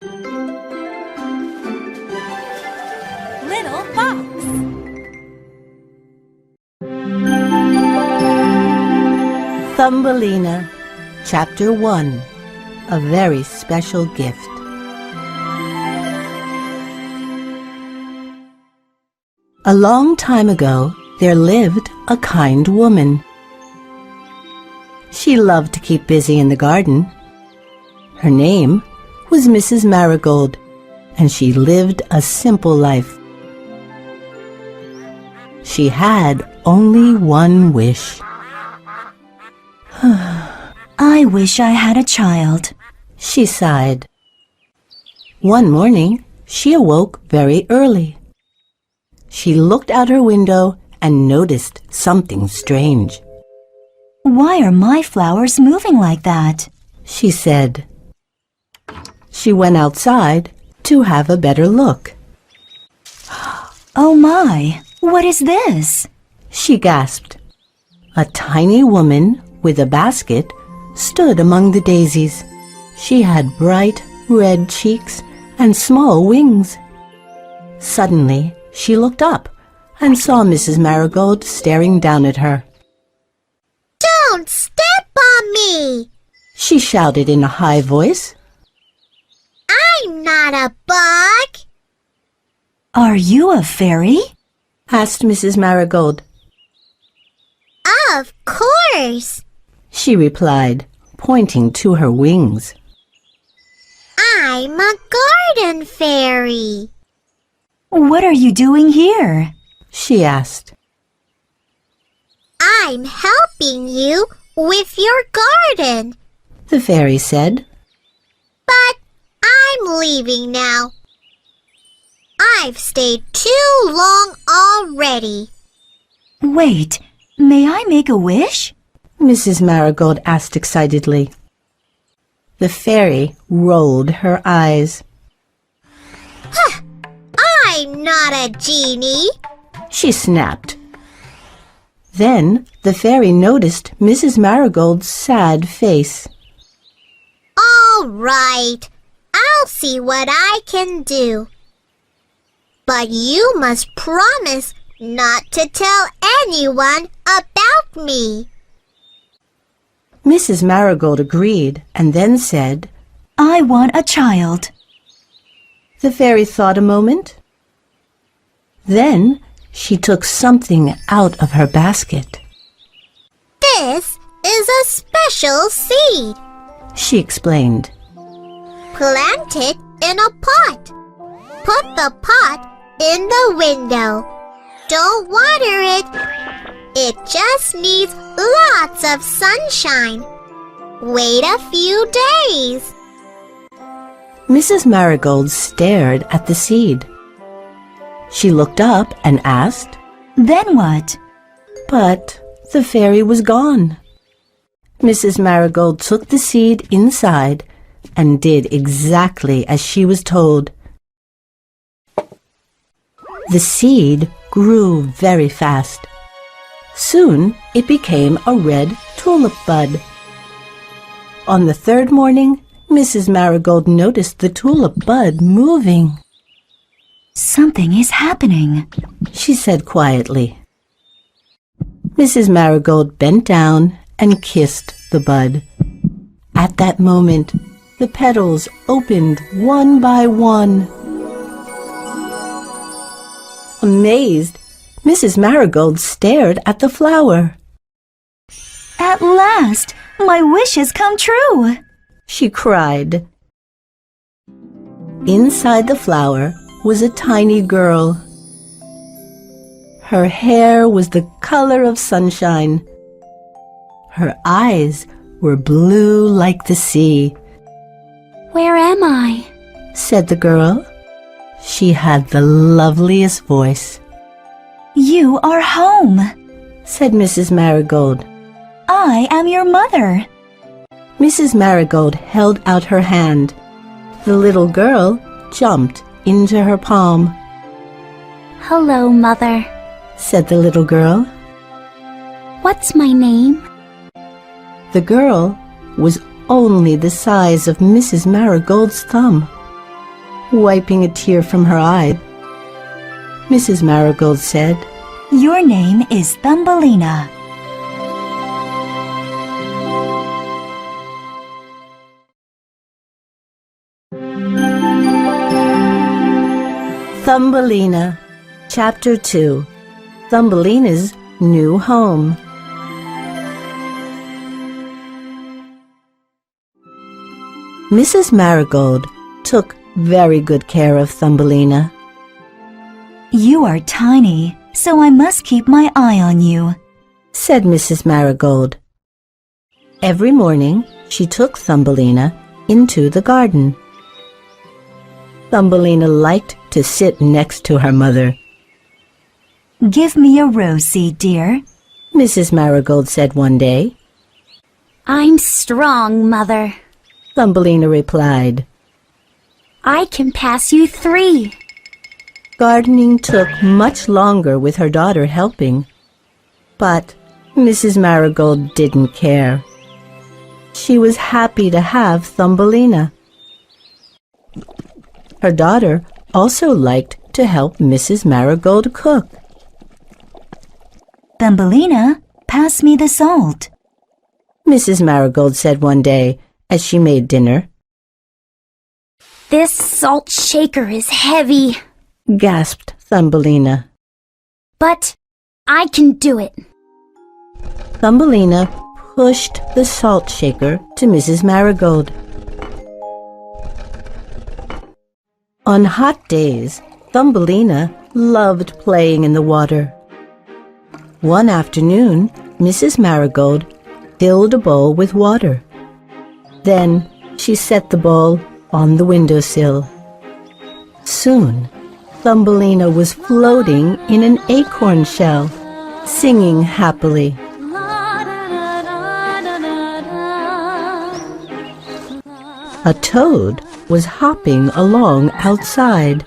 Little Fox. Thumbelina, Chapter 1. A Very Special Gift. A long time ago, there lived a kind woman. She loved to keep busy in the garden. Her name was Mrs. Marigold, and she lived a simple life. She had only one wish. I wish I had a child, she sighed. One morning, she awoke very early. She looked out her window and noticed something strange. Why are my flowers moving like that? She said. She went outside to have a better look. Oh my, what is this? She gasped. A tiny woman with a basket stood among the daisies. She had bright red cheeks and small wings. Suddenly, she looked up and saw Mrs. Marigold staring down at her. "Don't step on me!" she shouted in a high voice. "I'm not a bug!" Are you a fairy? asked Mrs. Marigold. "Of course! She replied, pointing to her wings. I'm a garden fairy!" What are you doing here? She asked. "I'm helping you with your garden, The fairy said. but I'm leaving now. I've stayed too long already." Wait, may I make a wish? Mrs. Marigold asked excitedly. The fairy rolled her eyes. "I'm not a genie!" She snapped. Then the fairy noticed Mrs. Marigold's sad face. "All right, I'll see what I can do. But you must promise not to tell anyone about me." Mrs. Marigold agreed and then said, I want a child. The fairy thought a moment. Then she took something out of her basket. "This is a special seed. She explained. Plant it in a pot. Put the pot in the window. Don't water it. It just needs lots of sunshine. Wait a few days." Mrs. Marigold stared at the seed. She looked up and asked, Then what? but the fairy was gone. Mrs. Marigold took the seed inside and did exactly as she was told. The seed grew very fast. Soon it became a red tulip bud. On the third morning, Mrs. Marigold noticed the tulip bud moving. Something is happening. She said quietly. Mrs. Marigold bent down and kissed the bud. At that moment, the petals opened one by one. Amazed, Mrs. Marigold stared at the flower. At last, my wish has come true. She cried. Inside the flower was a tiny girl. Her hair was the color of sunshine. Her eyes were blue like the sea. Where am I? Said the girl. She had the loveliest voice. You are home. Said Mrs. Marigold. I am your mother. Mrs. Marigold held out her hand. The little girl jumped into her palm. Hello, Mother. Said the little girl. What's my name? The girl was only the size of Mrs. Marigold's thumb. wiping a tear from her eye. Mrs. Marigold said, Your name is Thumbelina. Thumbelina, Chapter 2, Thumbelina's New Home. Mrs. Marigold took very good care of Thumbelina. You are tiny, so I must keep my eye on you, said Mrs. Marigold. Every morning she took Thumbelina into the garden. Thumbelina liked to sit next to her mother. Give me a rose seed, dear, Mrs. Marigold said one day. I'm strong, Mother. Thumbelina replied. I can pass you 3. Gardening took much longer with her daughter helping, but Mrs. Marigold didn't care. She was happy to have Thumbelina. Her daughter also liked to help Mrs. Marigold cook. Thumbelina, pass me the salt, Mrs. Marigold said one day as she made dinner. This salt shaker is heavy, Gasped Thumbelina. but I can do it. Thumbelina pushed the salt shaker to Mrs. Marigold. On hot days, Thumbelina loved playing in the water. One afternoon, Mrs. Marigold filled a bowl with water. Then she set the bowl on the windowsill. Soon, Thumbelina was floating in an acorn shell, singing happily. A toad was hopping along outside,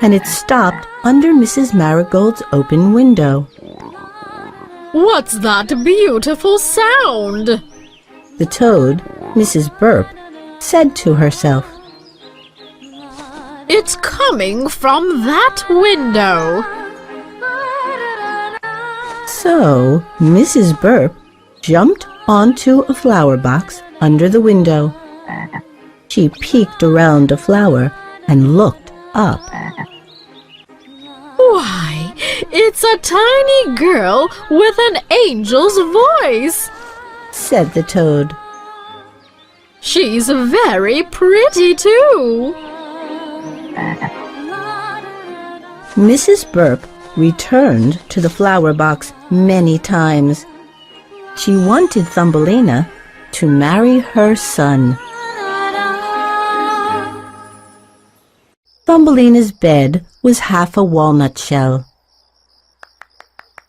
and it stopped under Mrs. Marigold's open window. What's that beautiful sound? The toad, Mrs. Burp, said to herself. It's coming from that window. So Mrs. Burp jumped onto a flower box under the window. She peeked around a flower and looked up. Why, it's a tiny girl with an angel's voice, said the toad. She's very pretty too. Mrs. Burp returned to the flower box many times. She wanted Thumbelina to marry her son. Thumbelina's bed was half a walnut shell.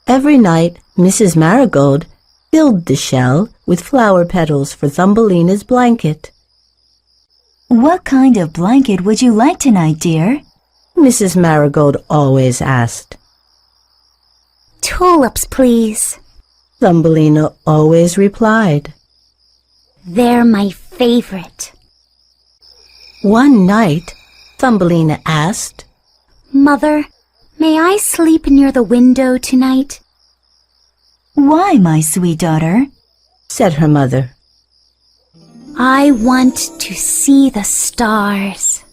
Every night, Mrs. Marigold filled the shell with flower petals for Thumbelina's blanket. What kind of blanket would you like tonight, dear? Mrs. Marigold always asked. Tulips, please. Thumbelina always replied. They're my favorite. One night, Thumbelina asked, Mother, may I sleep near the window tonight? Why, my sweet daughter? said her mother. I want to see the stars.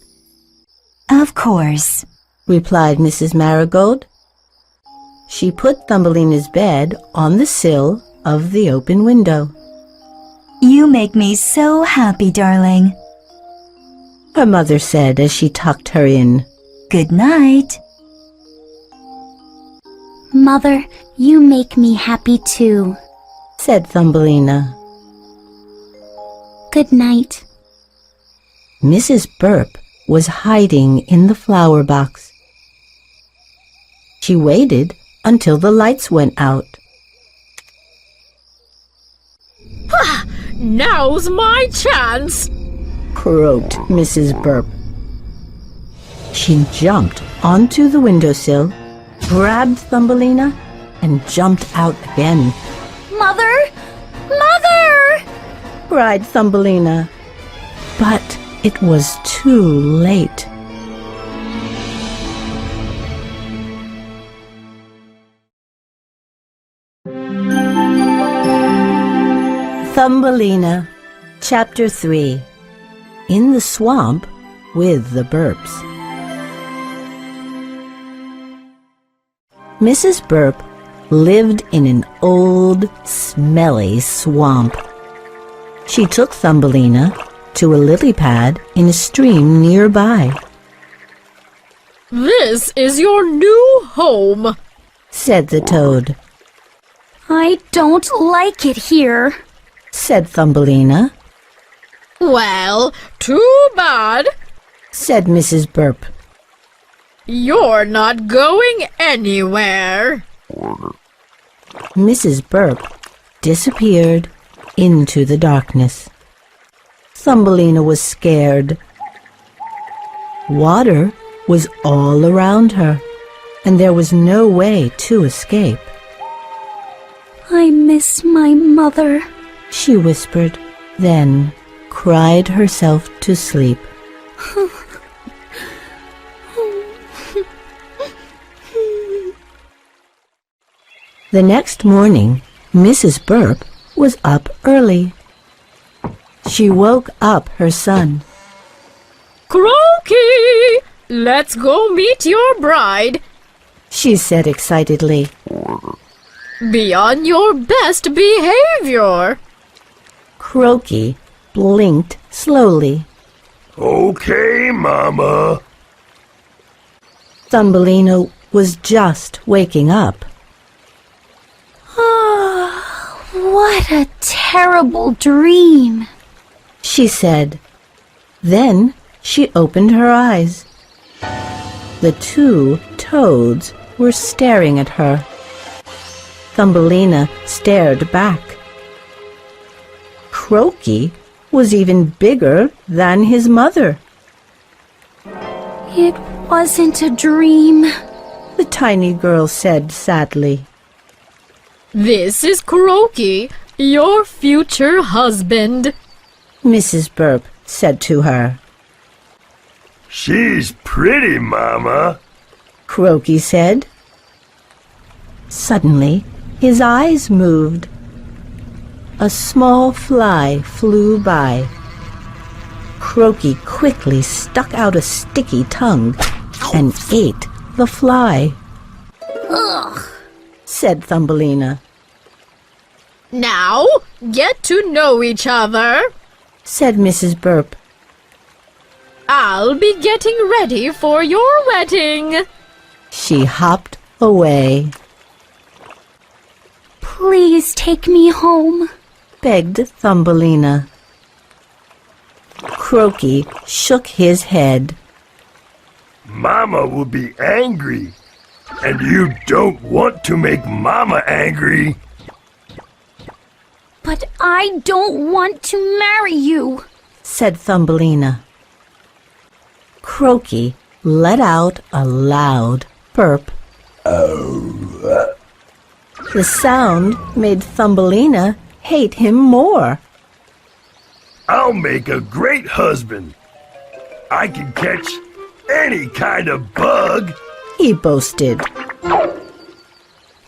Of course, replied Mrs. Marigold. She put Thumbelina's bed on the sill of the open window. You make me so happy, darling. Her mother said as she tucked her in. Good night. Mother, you make me happy too. said Thumbelina. Good night. Mrs. Burp was hiding in the flower box. She waited until the lights went out. Now's my chance, croaked Mrs. Burp. She jumped onto the windowsill, grabbed Thumbelina, and jumped out again. Mother! Mother! cried Thumbelina. But it was too late. Thumbelina. Chapter 3. In the Swamp with the Burps. Mrs. Burp lived in an old, smelly swamp. She took Thumbelina to a lily pad in a stream nearby. This is your new home, Said the toad. I don't like it here. Said Thumbelina. Well, too bad. Said Mrs. Burp. You're not going anywhere. Mrs. Burp disappeared into the darkness. Thumbelina was scared. Water was all around her, and there was no way to escape. I miss my mother. She whispered, then cried herself to sleep. The next morning, Mrs. Burp was up early. She woke up her son. Croaky, let's go meet your bride. She said excitedly. Be on your best behavior. Croaky blinked slowly. Okay, Mama. Thumbelina was just waking up. What a terrible dream. She said. Then she opened her eyes. The two toads were staring at her. Thumbelina stared back. Croaky was even bigger than his mother. It wasn't a dream. The tiny girl said sadly. This is Croaky, your future husband. Mrs. Burp said to her. She's pretty, Mama. Croaky said. Suddenly, his eyes moved. A small fly flew by. Croaky quickly stuck out a sticky tongue and ate the fly. Ugh. Said Thumbelina. Now, get to know each other. Said Mrs. Burp. I'll be getting ready for your wedding. She hopped away. Please take me home. Begged Thumbelina. Croaky shook his head. Mama will be angry. And you don't want to make Mama angry. But I don't want to marry you. Said Thumbelina. Croaky let out a loud burp. The sound made Thumbelina hate him more. I'll make a great husband. I can catch any kind of bug. He boasted.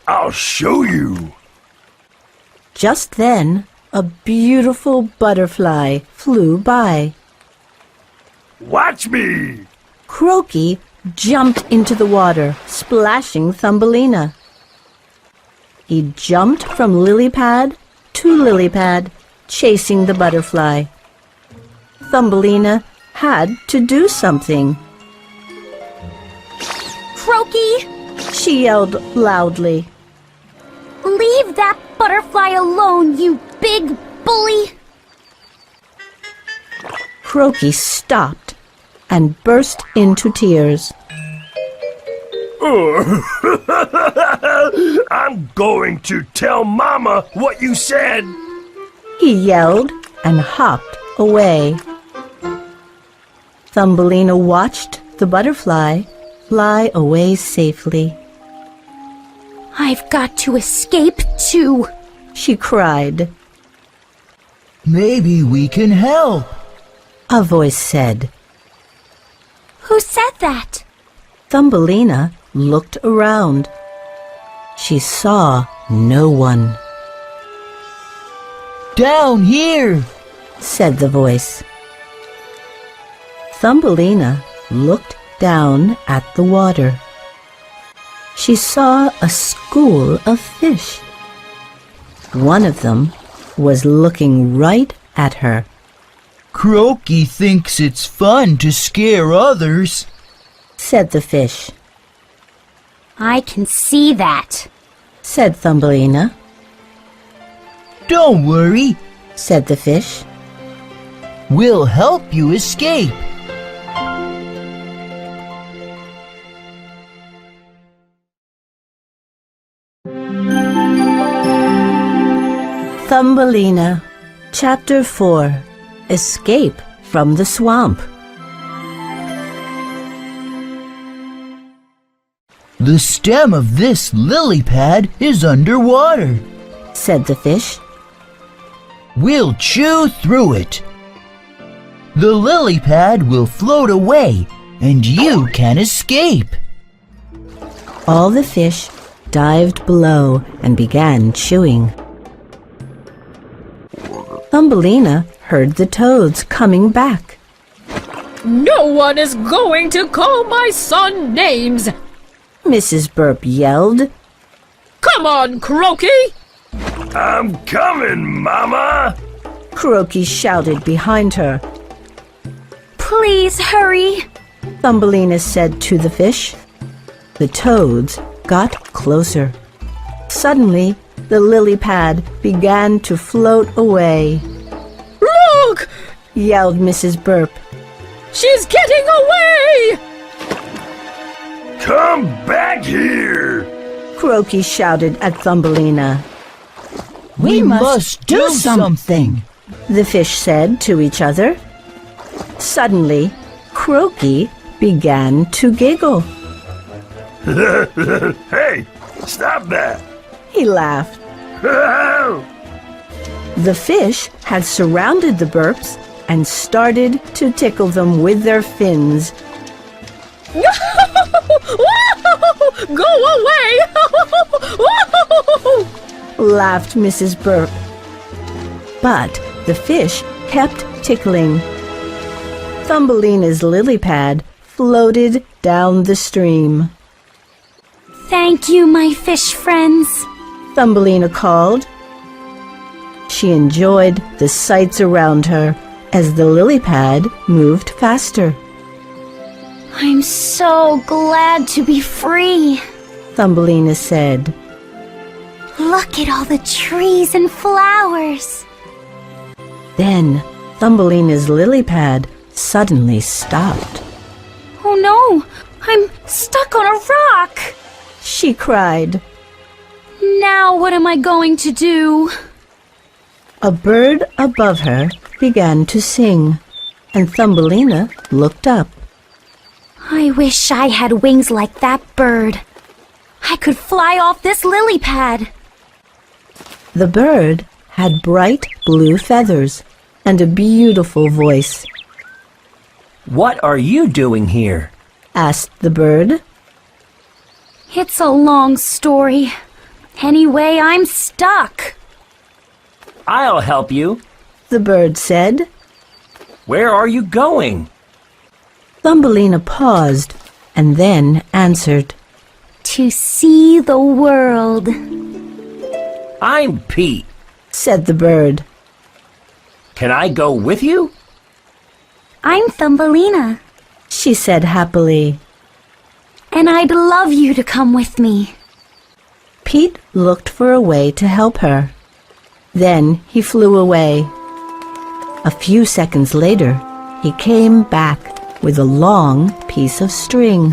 I'll show you. Just then, a beautiful butterfly flew by. Watch me. Croaky jumped into the water, splashing Thumbelina. He jumped from lily pad to lily pad, chasing the butterfly. Thumbelina had to do something. Croaky, She yelled loudly. leave that butterfly alone, you big bully. Croaky stopped and burst into tears. I'm going to tell Mama what you said. He yelled and hopped away. Thumbelina watched the butterfly fly away safely. I've got to escape too. She cried. Maybe we can help. A voice said. Who said that? Thumbelina looked around. She saw no one. Down here, said the voice. Thumbelina looked down at the water. She saw a school of fish. One of them was looking right at her. Croaky thinks it's fun to scare others, said the fish. I can see that, said Thumbelina. Don't worry, said the fish. We'll help you escape. Thumbelina, Chapter 4, Escape from the Swamp. The stem of this lily pad is underwater, said the fish. We'll chew through it. The lily pad will float away, and you can escape. All the fish dived below and began chewing. Thumbelina heard the toads coming back. No one is going to call my son names. Mrs. Burp yelled. Come on, Croaky. I'm coming, Mama! Croaky shouted behind her. Please hurry. Thumbelina said to the fish. The toads got closer. Suddenly, the lily pad began to float away. Look! Yelled Mrs. Burp. She's getting away! Come back here! Croaky shouted at Thumbelina. We must do something, the fish said to each other. Suddenly, Croaky began to giggle. Hey, stop that! He laughed. The fish had surrounded the Burps and started to tickle them with their fins. Go away! Laughed Mrs. Burp. But the fish kept tickling. Thumbelina's lily pad floated down the stream. Thank you, my fish friends. Thumbelina called. She enjoyed the sights around her as the lily pad moved faster. I'm so glad to be free. Thumbelina said. Look at all the trees and flowers. Then Thumbelina's lily pad suddenly stopped. Oh no, I'm stuck on a rock. She cried. Now what am I going to do? A bird above her began to sing, and Thumbelina looked up. I wish I had wings like that bird. I could fly off this lily pad. The bird had bright blue feathers and a beautiful voice. What are you doing here? Asked the bird. It's a long story. Anyway, I'm stuck. I'll help you. The bird said. Where are you going? Thumbelina paused and then answered. To see the world. I'm Pete. Said the bird. Can I go with you? I'm Thumbelina. She said happily. And I'd love you to come with me. Pete looked for a way to help her. Then he flew away. A few seconds later, he came back with a long piece of string.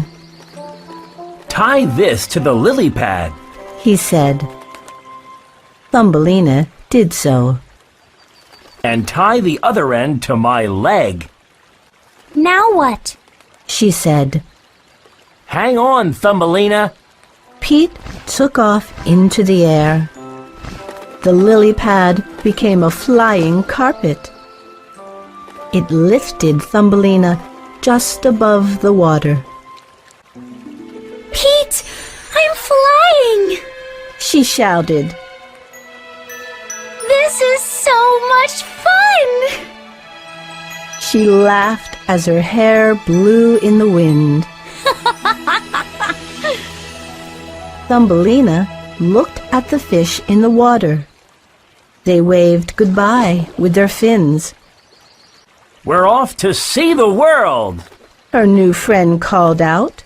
Tie this to the lily pad. He said. Thumbelina did so. And tie the other end to my leg. Now what? She said. Hang on, Thumbelina. Pete took off into the air. The lily pad became a flying carpet. It lifted Thumbelina just above the water. Pete, I'm flying! She shouted. This is so much fun! She laughed as her hair blew in the wind. Thumbelina looked at the fish in the water. They waved goodbye with their fins. We're off to see the world. Her new friend called out.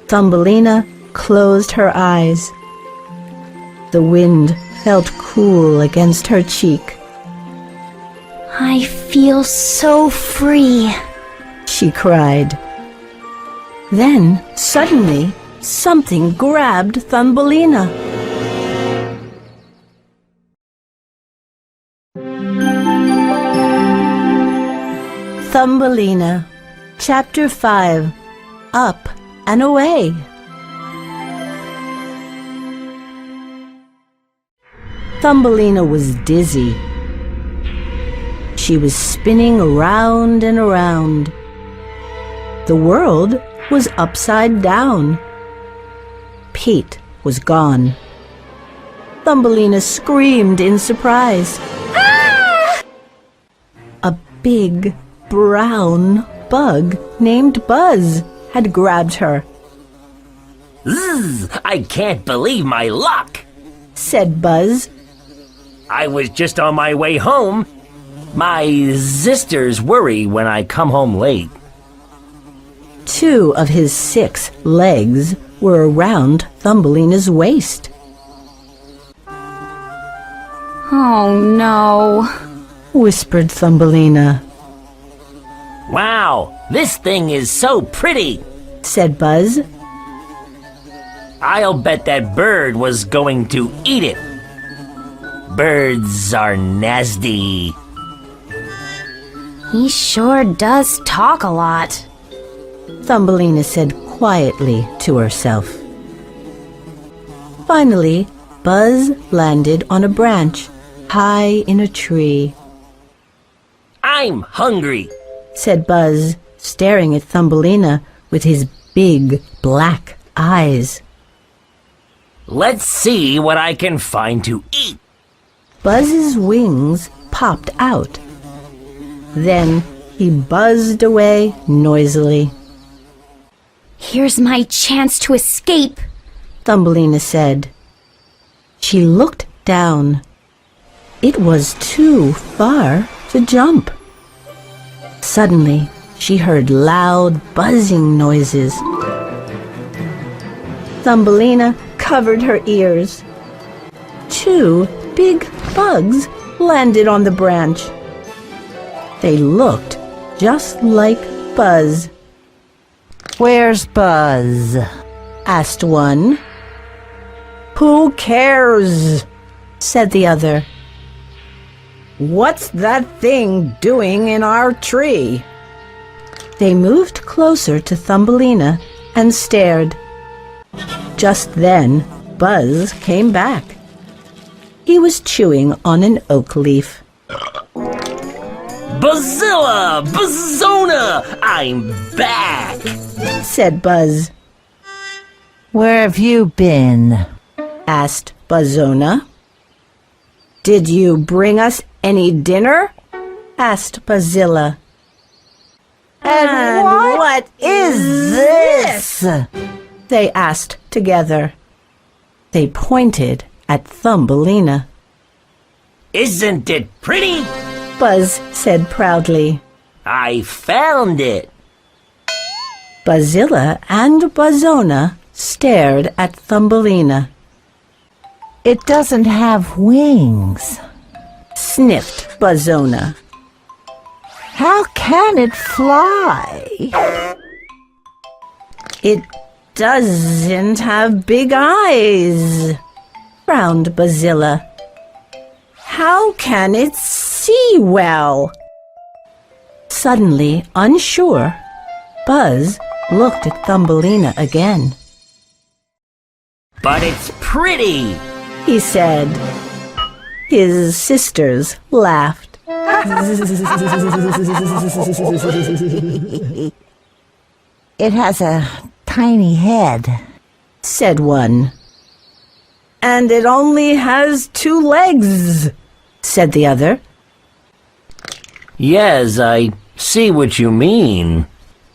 Thumbelina closed her eyes. The wind felt cool against her cheek. I feel so free, She cried. Then, suddenly, something grabbed Thumbelina. Thumbelina, Chapter 5, Up and Away. Thumbelina was dizzy. She was spinning around and around. The world was upside down. Pete was gone. Thumbelina screamed in surprise. Ah! A big, brown bug named Buzz had grabbed her, I can't believe my luck. said Buzz. I was just on my way home. My sisters worry when I come home late. 2 of his 6 legs were around Thumbelina's waist. Oh no, Whispered Thumbelina, Wow, this thing is so pretty. said Buzz. I'll bet that bird was going to eat it. Birds are nasty. he sure does talk a lot. Thumbelina said quietly to herself. Finally, Buzz landed on a branch high in a tree, I'm hungry. said Buzz, staring at Thumbelina with his big black eyes. Let's see what I can find to eat. Buzz's wings popped out. Then he buzzed away noisily. Here's my chance to escape. Thumbelina said. She looked down. It was too far to jump. Suddenly, she heard loud buzzing noises. Thumbelina covered her ears. 2 big bugs landed on the branch. They looked just like Buzz. Where's Buzz? Asked one. Who cares? Said the other. What's that thing doing in our tree? They moved closer to Thumbelina and stared. Just then, Buzz came back. He was chewing on an oak leaf. Bazilla! Bazona! I'm back! Said Buzz. Where have you been? Asked Bazona. Did you bring us any dinner? Asked Bazilla. And what is this? They asked together. They pointed at Thumbelina. Isn't it pretty? Buzz said proudly. I found it. Bazilla and Bazona stared at Thumbelina. It doesn't have wings. Sniffed Bazona. How can it fly? It doesn't have big eyes, frowned Bazilla. How can it see well? Suddenly unsure, Buzz looked at Thumbelina again. But it's pretty. He said. His sisters laughed. It has a tiny head. Said one. And it only has 2 legs, said the other. Yes, I see what you mean,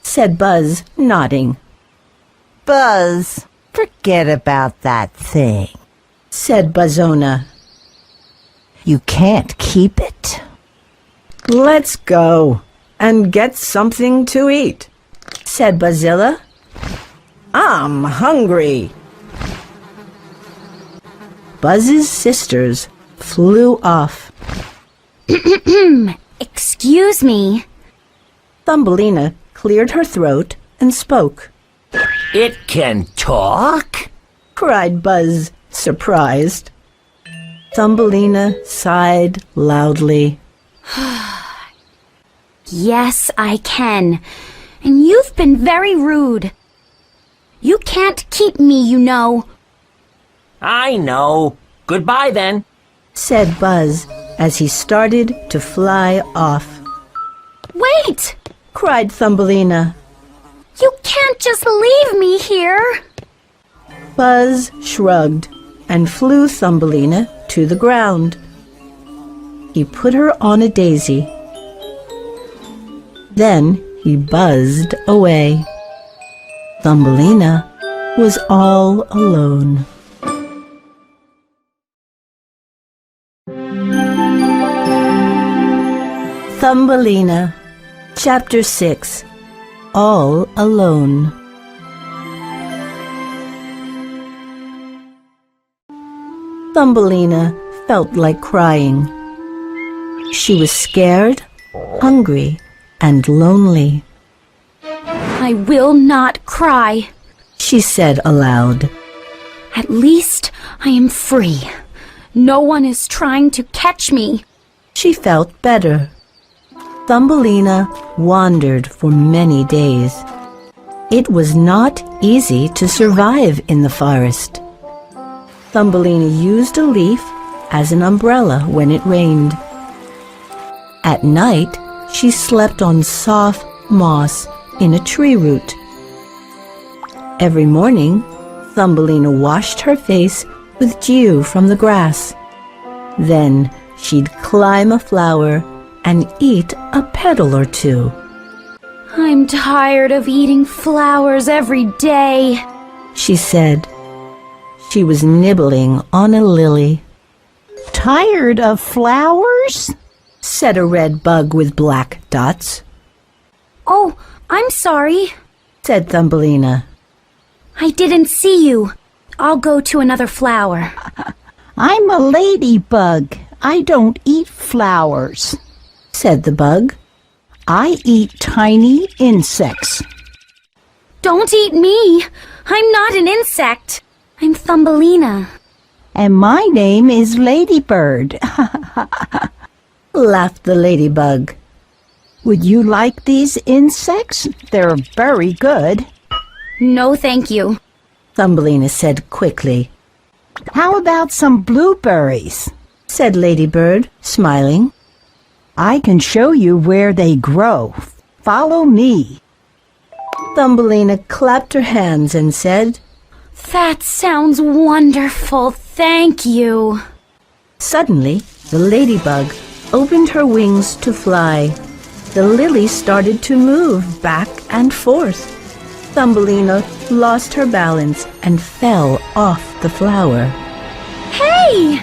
said Buzz, nodding. Buzz, forget about that thing. Said Buzzona. You can't keep it. Let's go and get something to eat, said Buzzilla. I'm hungry. Buzz's sisters flew off. Excuse me. Thumbelina cleared her throat and spoke. It can talk? Cried Buzz, surprised. Thumbelina sighed loudly. Yes, I can. And you've been very rude. You can't keep me, you know. I know. Goodbye then, said Buzz as he started to fly off. Wait! Cried Thumbelina. You can't just leave me here. Buzz shrugged and flew Thumbelina to the ground. He put her on a daisy. Then he buzzed away. Thumbelina was all alone. Thumbelina, Chapter 6, All Alone. Thumbelina felt like crying. She was scared, hungry, and lonely. I will not cry, she said aloud. At least I am free. No one is trying to catch me. She felt better. Thumbelina wandered for many days. It was not easy to survive in the forest. Thumbelina used a leaf as an umbrella when it rained. At night, she slept on soft moss in a tree root. Every morning, Thumbelina washed her face with dew from the grass. Then she'd climb a flower and eat a petal or two. I'm tired of eating flowers every day, she said. She was nibbling on a lily. Tired of flowers? Said a red bug with black dots. Oh, I'm sorry, said Thumbelina. I didn't see you. I'll go to another flower. I'm a ladybug. I don't eat flowers, said the bug. I eat tiny insects. Don't eat me. I'm not an insect. I'm Thumbelina. And my name is Ladybird. Laughed the ladybug. Would you like these insects? They're very good. No, thank you, Thumbelina said quickly. How about some blueberries? Said Ladybird, smiling. I can show you where they grow. Follow me. Thumbelina clapped her hands and said, That sounds wonderful, thank you. Suddenly, the ladybug opened her wings to fly. The lily started to move back and forth. Thumbelina lost her balance and fell off the flower. Hey!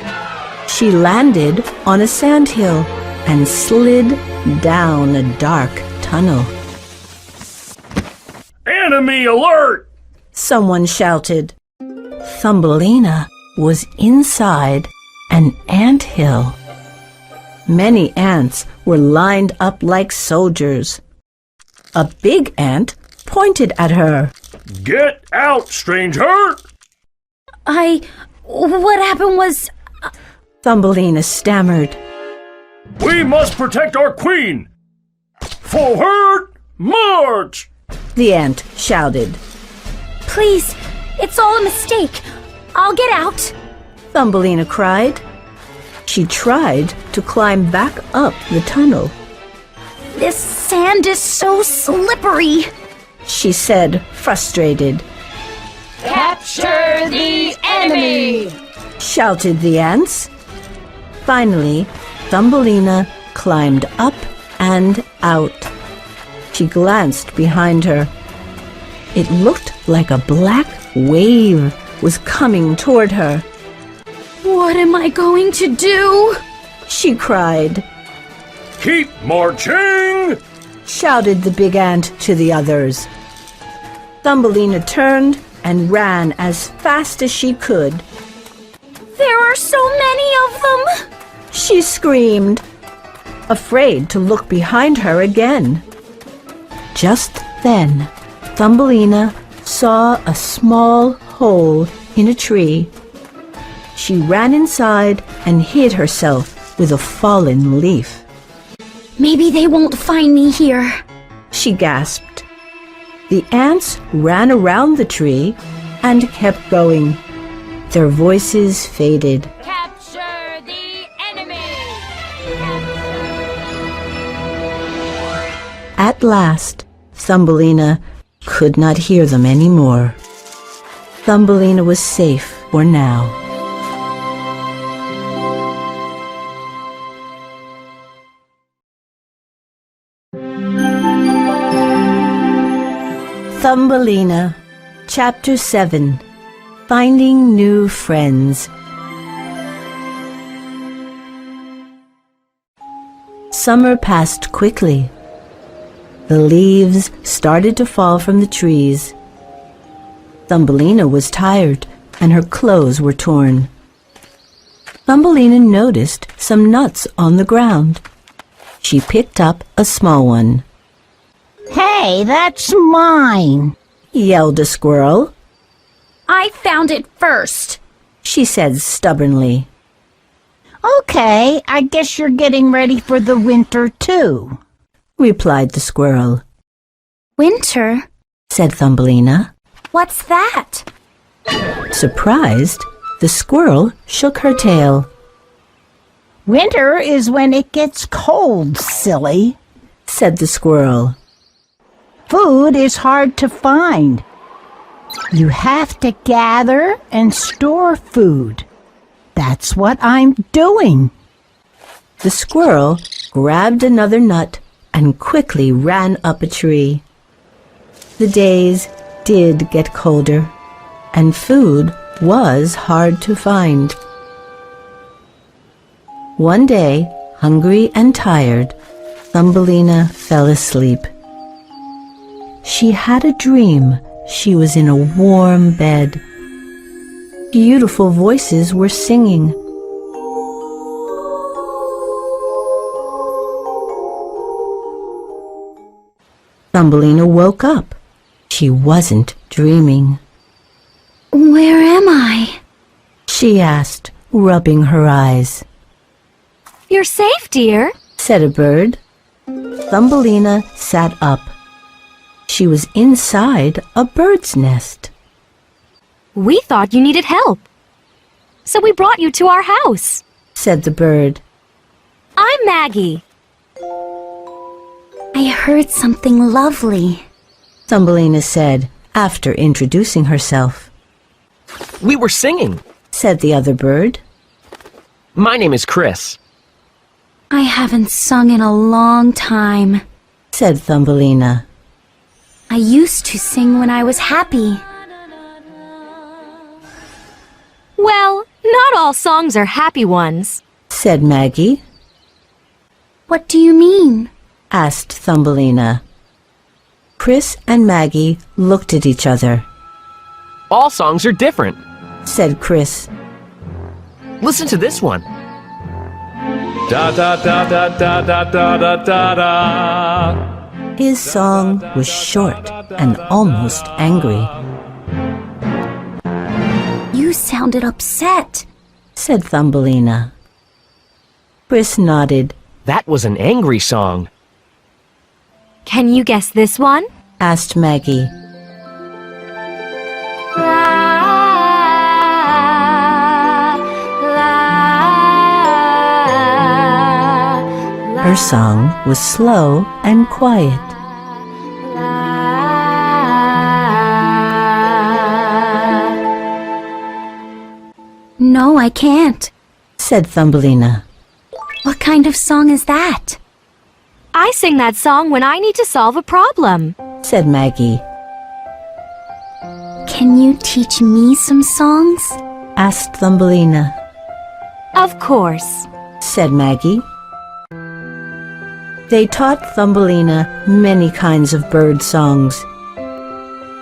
She landed on a sandhill and slid down a dark tunnel. Enemy alert! Someone shouted. Thumbelina was inside an anthill. Many ants were lined up like soldiers. A big ant pointed at her. Get out, stranger! What happened was... Thumbelina stammered. We must protect our queen! Forward, march! The ant shouted. Please, it's all a mistake. I'll get out. Thumbelina cried. She tried to climb back up the tunnel. This sand is so slippery, she said, frustrated. Capture the enemy! Shouted the ants. Finally, Thumbelina climbed up and out. She glanced behind her. It looked like a black wave was coming toward her. What am I going to do? She cried. Keep marching! Shouted the big ant to the others. Thumbelina turned and ran as fast as she could. There are so many of them! She screamed, afraid to look behind her again. Just then, Thumbelina saw a small hole in a tree. She ran inside and hid herself with a fallen leaf. Maybe they won't find me here. She gasped. The ants ran around the tree and kept going. Their voices faded. Capture the enemy! At last, Thumbelina could not hear them anymore. Thumbelina was safe for now. Thumbelina, Chapter 7, Finding New Friends. Summer passed quickly. The leaves started to fall from the trees. Thumbelina was tired, and her clothes were torn. Thumbelina noticed some nuts on the ground. She picked up a small one. Hey, that's mine, Yelled a squirrel. I found it first. She said stubbornly. Okay, I guess you're getting ready for the winter too, Replied the squirrel. Winter? Said Thumbelina. What's that? Surprised, the squirrel shook her tail. Winter is when it gets cold, silly. Said the squirrel. Food is hard to find. You have to gather and store food. That's what I'm doing. The squirrel grabbed another nut and quickly ran up a tree. The days did get colder, and food was hard to find. One day, hungry and tired, Thumbelina fell asleep. She had a dream she was in a warm bed. Beautiful voices were singing. Thumbelina woke up. She wasn't dreaming. Where am I? She asked, rubbing her eyes. You're safe, dear. Said a bird. Thumbelina sat up. She was inside a bird's nest. We thought you needed help. So we brought you to our house. Said the bird. I'm Maggie. I heard something lovely. Thumbelina said, after introducing herself. We were singing. Said the other bird. My name is Chris. I haven't sung in a long time. Said Thumbelina. I used to sing when I was happy. Well, not all songs are happy ones. Said Maggie. What do you mean? Asked Thumbelina. Chris and Maggie looked at each other. All songs are different. Said Chris. Listen to this one. Da da da da da da da da da da. His song was short and almost angry. You sounded upset. Said Thumbelina. Chris nodded. That was an angry song. Can you guess this one? Asked Maggie. Her song was slow and quiet. No, I can't. Said Thumbelina. What kind of song is that? I sing that song when I need to solve a problem, said Maggie. Can you teach me some songs? Asked Thumbelina. Of course, said Maggie. They taught Thumbelina many kinds of bird songs.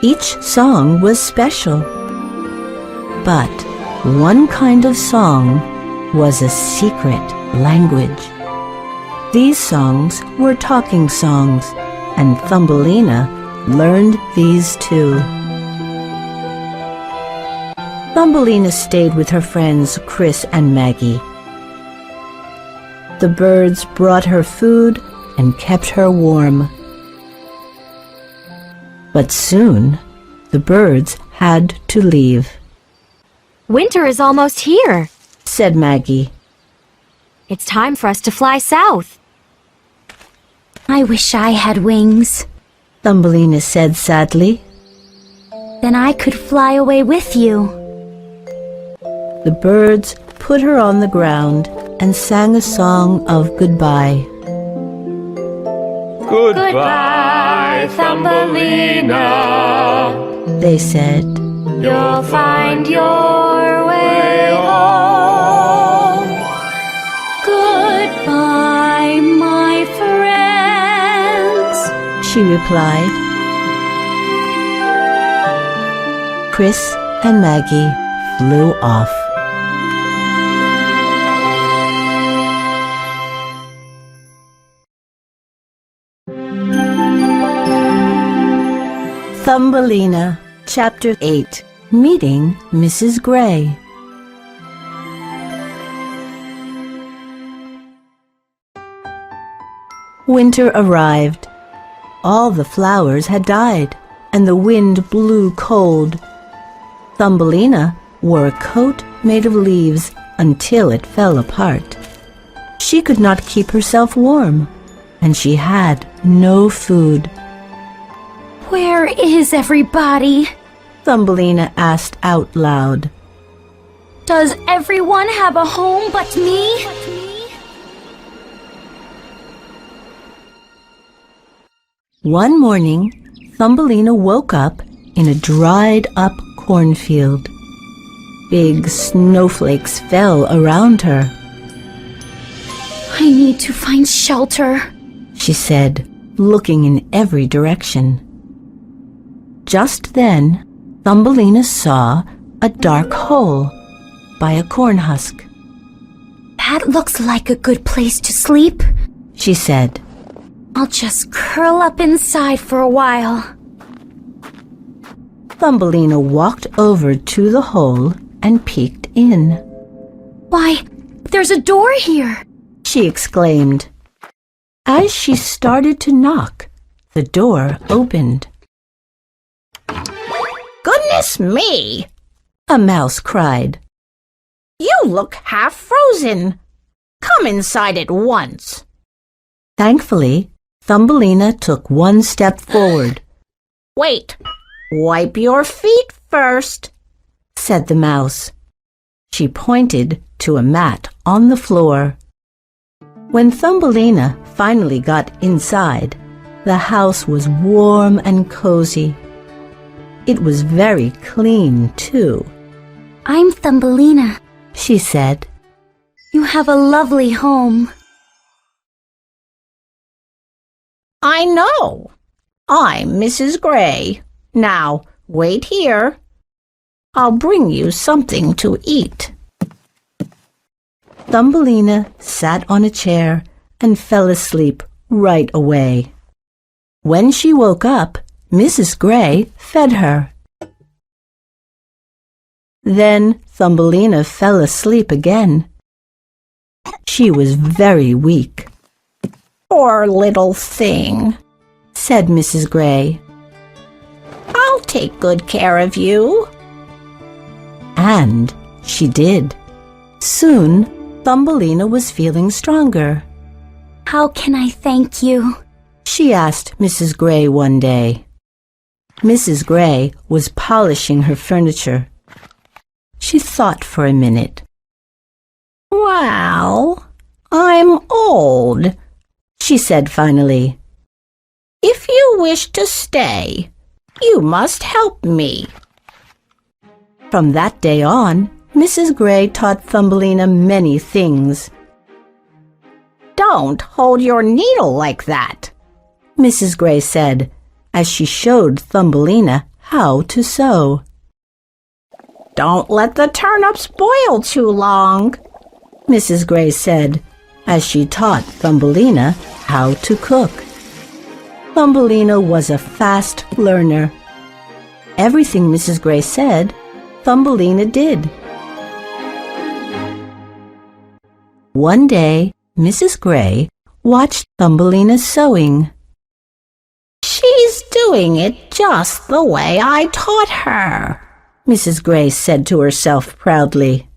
Each song was special. But one kind of song was a secret language. These songs were talking songs, and Thumbelina learned these too. Thumbelina stayed with her friends Chris and Maggie. The birds brought her food and kept her warm. But soon, the birds had to leave. winter is almost here, said Maggie. It's time for us to fly south. I wish I had wings. Thumbelina said sadly. Then I could fly away with you. The birds put her on the ground and sang a song of goodbye. Goodbye, Thumbelina, they said. You'll find your way home. Goodbye, my friends, she replied. Chris and Maggie flew off. Thumbelina, Chapter 8, Meeting Mrs. Gray. Winter arrived. All the flowers had died, and the wind blew cold. Thumbelina wore a coat made of leaves until it fell apart. She could not keep herself warm, and she had no food. where is everybody? Thumbelina asked out loud. Does everyone have a home but me? One morning, Thumbelina woke up in a dried-up cornfield. Big snowflakes fell around her. I need to find shelter, she said, looking in every direction. Just then, Thumbelina saw a dark hole by a corn husk. That looks like a good place to sleep, she said. I'll just curl up inside for a while. Thumbelina walked over to the hole and peeked in. Why, there's a door here, she exclaimed. As she started to knock, the door opened. Goodness me! A mouse cried. You look half frozen. Come inside at once. Thankfully, Thumbelina took one step forward. Wait, wipe your feet first, said the mouse. She pointed to a mat on the floor. When Thumbelina finally got inside, the house was warm and cozy. It was very clean, too. I'm Thumbelina, she said. You have a lovely home. I know. I'm Mrs. Gray. Now, wait here. I'll bring you something to eat. Thumbelina sat on a chair and fell asleep right away. When she woke up, Mrs. Gray fed her. Then Thumbelina fell asleep again. She was very weak. Poor little thing, said Mrs. Gray. I'll take good care of you. And she did. Soon, Thumbelina was feeling stronger. How can I thank you? She asked Mrs. Gray one day. Mrs. Gray was polishing her furniture. She thought for a minute. Well, I'm old, she said finally. If you wish to stay, you must help me. From that day on, Mrs. Gray taught Thumbelina many things. Don't hold your needle like that, Mrs. Gray said, as she showed Thumbelina how to sew. Don't let the turnips boil too long, Mrs. Gray said, as she taught Thumbelina how to cook. Thumbelina was a fast learner. Everything Mrs. Gray said, Thumbelina did. One day, Mrs. Gray watched Thumbelina sewing. She's doing it just the way I taught her, Mrs. Gray said to herself proudly.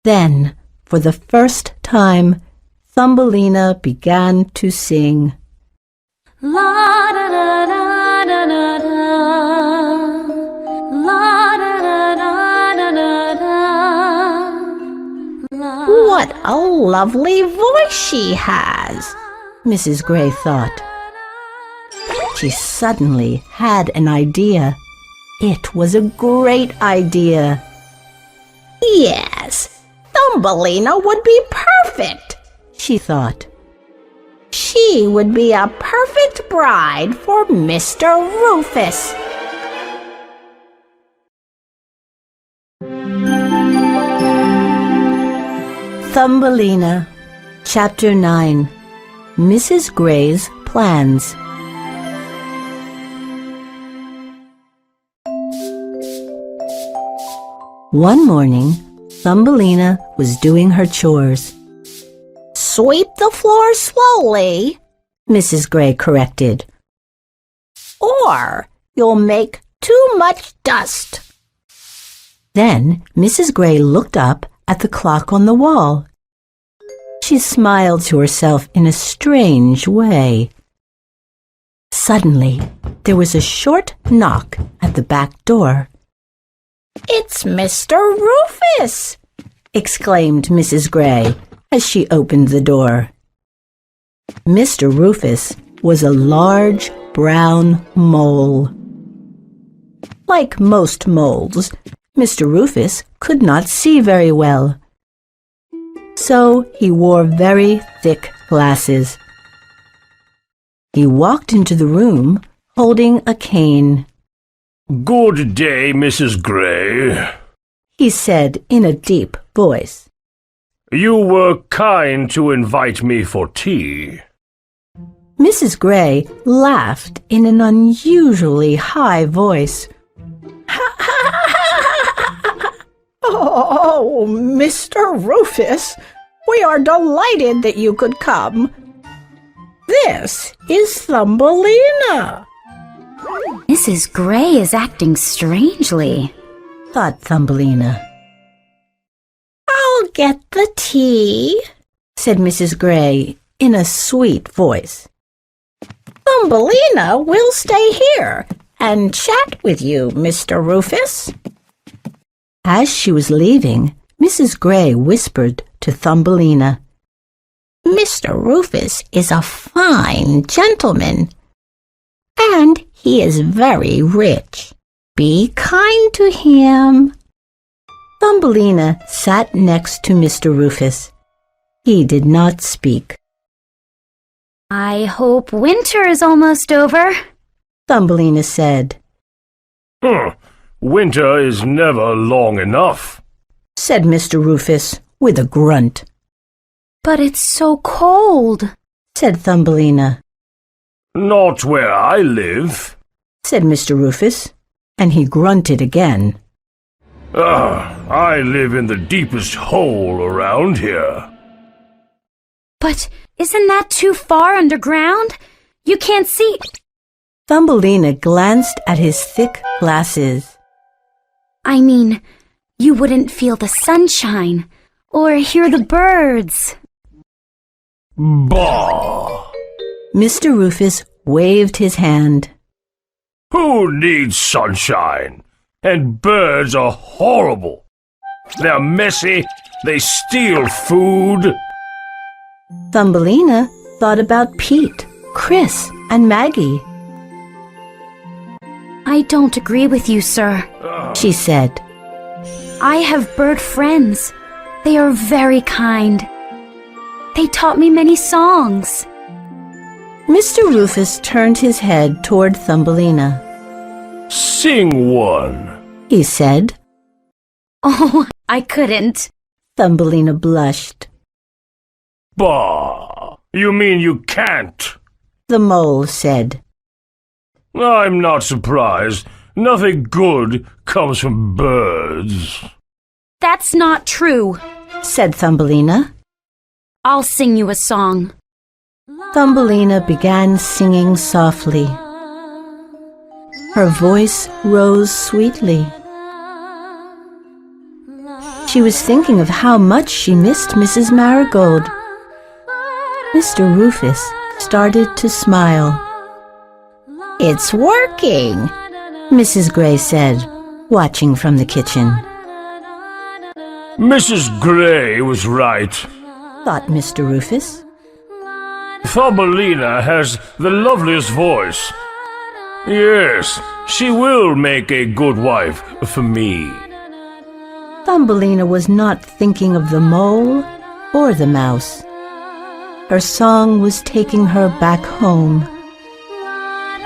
Then, for the first time, Thumbelina began to sing. La da da da da da da. La da da da da da da. What a lovely voice she has, Mrs. Gray thought. She suddenly had an idea. It was a great idea. Yes, Thumbelina would be perfect, she thought. She would be a perfect bride for Mr. Rufus. Thumbelina, Chapter 9, Mrs. Gray's Plans. One morning, Thumbelina was doing her chores. Sweep the floor slowly, Mrs. Gray corrected. or you'll make too much dust. Then Mrs. Gray looked up at the clock on the wall. She smiled to herself in a strange way. Suddenly, there was a short knock at the back door. It's Mr. Rufus, exclaimed Mrs. Gray as she opened the door. Mr. Rufus was a large brown mole. Like most moles, Mr. Rufus could not see very well. So he wore very thick glasses. He walked into the room holding a cane. Good day, Mrs. Gray, he said in a deep voice. You were kind to invite me for tea. Mrs. Gray laughed in an unusually high voice. Oh, Mr. Rufus, we are delighted that you could come. This is Thumbelina. Mrs. Gray is acting strangely, thought Thumbelina. I'll get the tea, said Mrs. Gray in a sweet voice. Thumbelina will stay here and chat with you, Mr. Rufus. As she was leaving, Mrs. Gray whispered to Thumbelina, Mr. Rufus is a fine gentleman, and he is very rich. Be kind to him. Thumbelina sat next to Mr. Rufus. He did not speak. I hope winter is almost over, Thumbelina said. Winter is never long enough, said Mr. Rufus with a grunt. But it's so cold, said Thumbelina. Not where I live, said Mr. Rufus, and he grunted again. I live in the deepest hole around here. But isn't that too far underground? You can't see. Thumbelina glanced at his thick glasses. I mean, you wouldn't feel the sunshine or hear the birds. Bah! Mr. Rufus waved his hand. Who needs sunshine? And birds are horrible. They're messy, they steal food. Thumbelina thought about Pete, Chris, and Maggie. I don't agree with you, sir, she said. I have bird friends. They are very kind. They taught me many songs. Mr. Rufus turned his head toward Thumbelina. Sing one, he said. Oh, I couldn't. Thumbelina blushed. Bah! You mean you can't? The mole said. I'm not surprised. Nothing good comes from birds. That's not true, said Thumbelina. I'll sing you a song. Thumbelina began singing softly. Her voice rose sweetly. She was thinking of how much she missed Mrs. Marigold. Mr. Rufus started to smile. It's working, Mrs. Gray said, watching from the kitchen. Mrs. Gray was right, thought Mr. Rufus. Thumbelina has the loveliest voice. Yes, she will make a good wife for me. Thumbelina was not thinking of the mole or the mouse. Her song was taking her back home.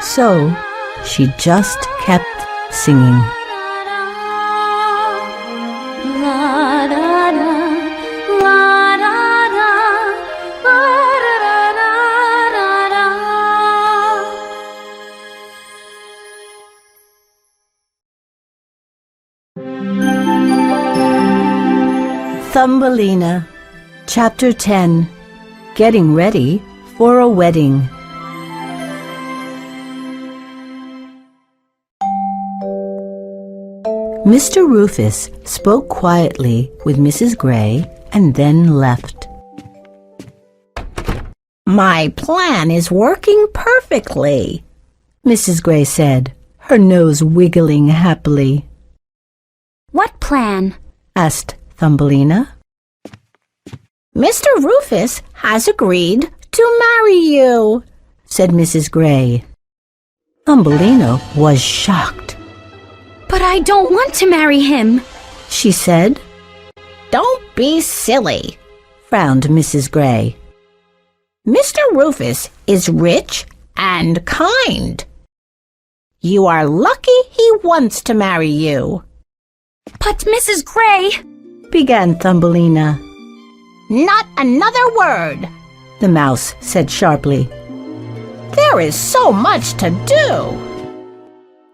So she just kept singing. Thumbelina, Chapter 10, Getting Ready for a Wedding. Mr. Rufus spoke quietly with Mrs. Gray and then left. My plan is working perfectly, Mrs. Gray said, her nose wiggling happily. What plan? Asked Thumbelina. Mr. Rufus has agreed to marry you, said Mrs. Gray. Thumbelina was shocked. But I don't want to marry him, she said. Don't be silly, frowned Mrs. Gray. Mr. Rufus is rich and kind. You are lucky he wants to marry you. But Mrs. Gray, began Thumbelina. Not another word, the mouse said sharply. There is so much to do.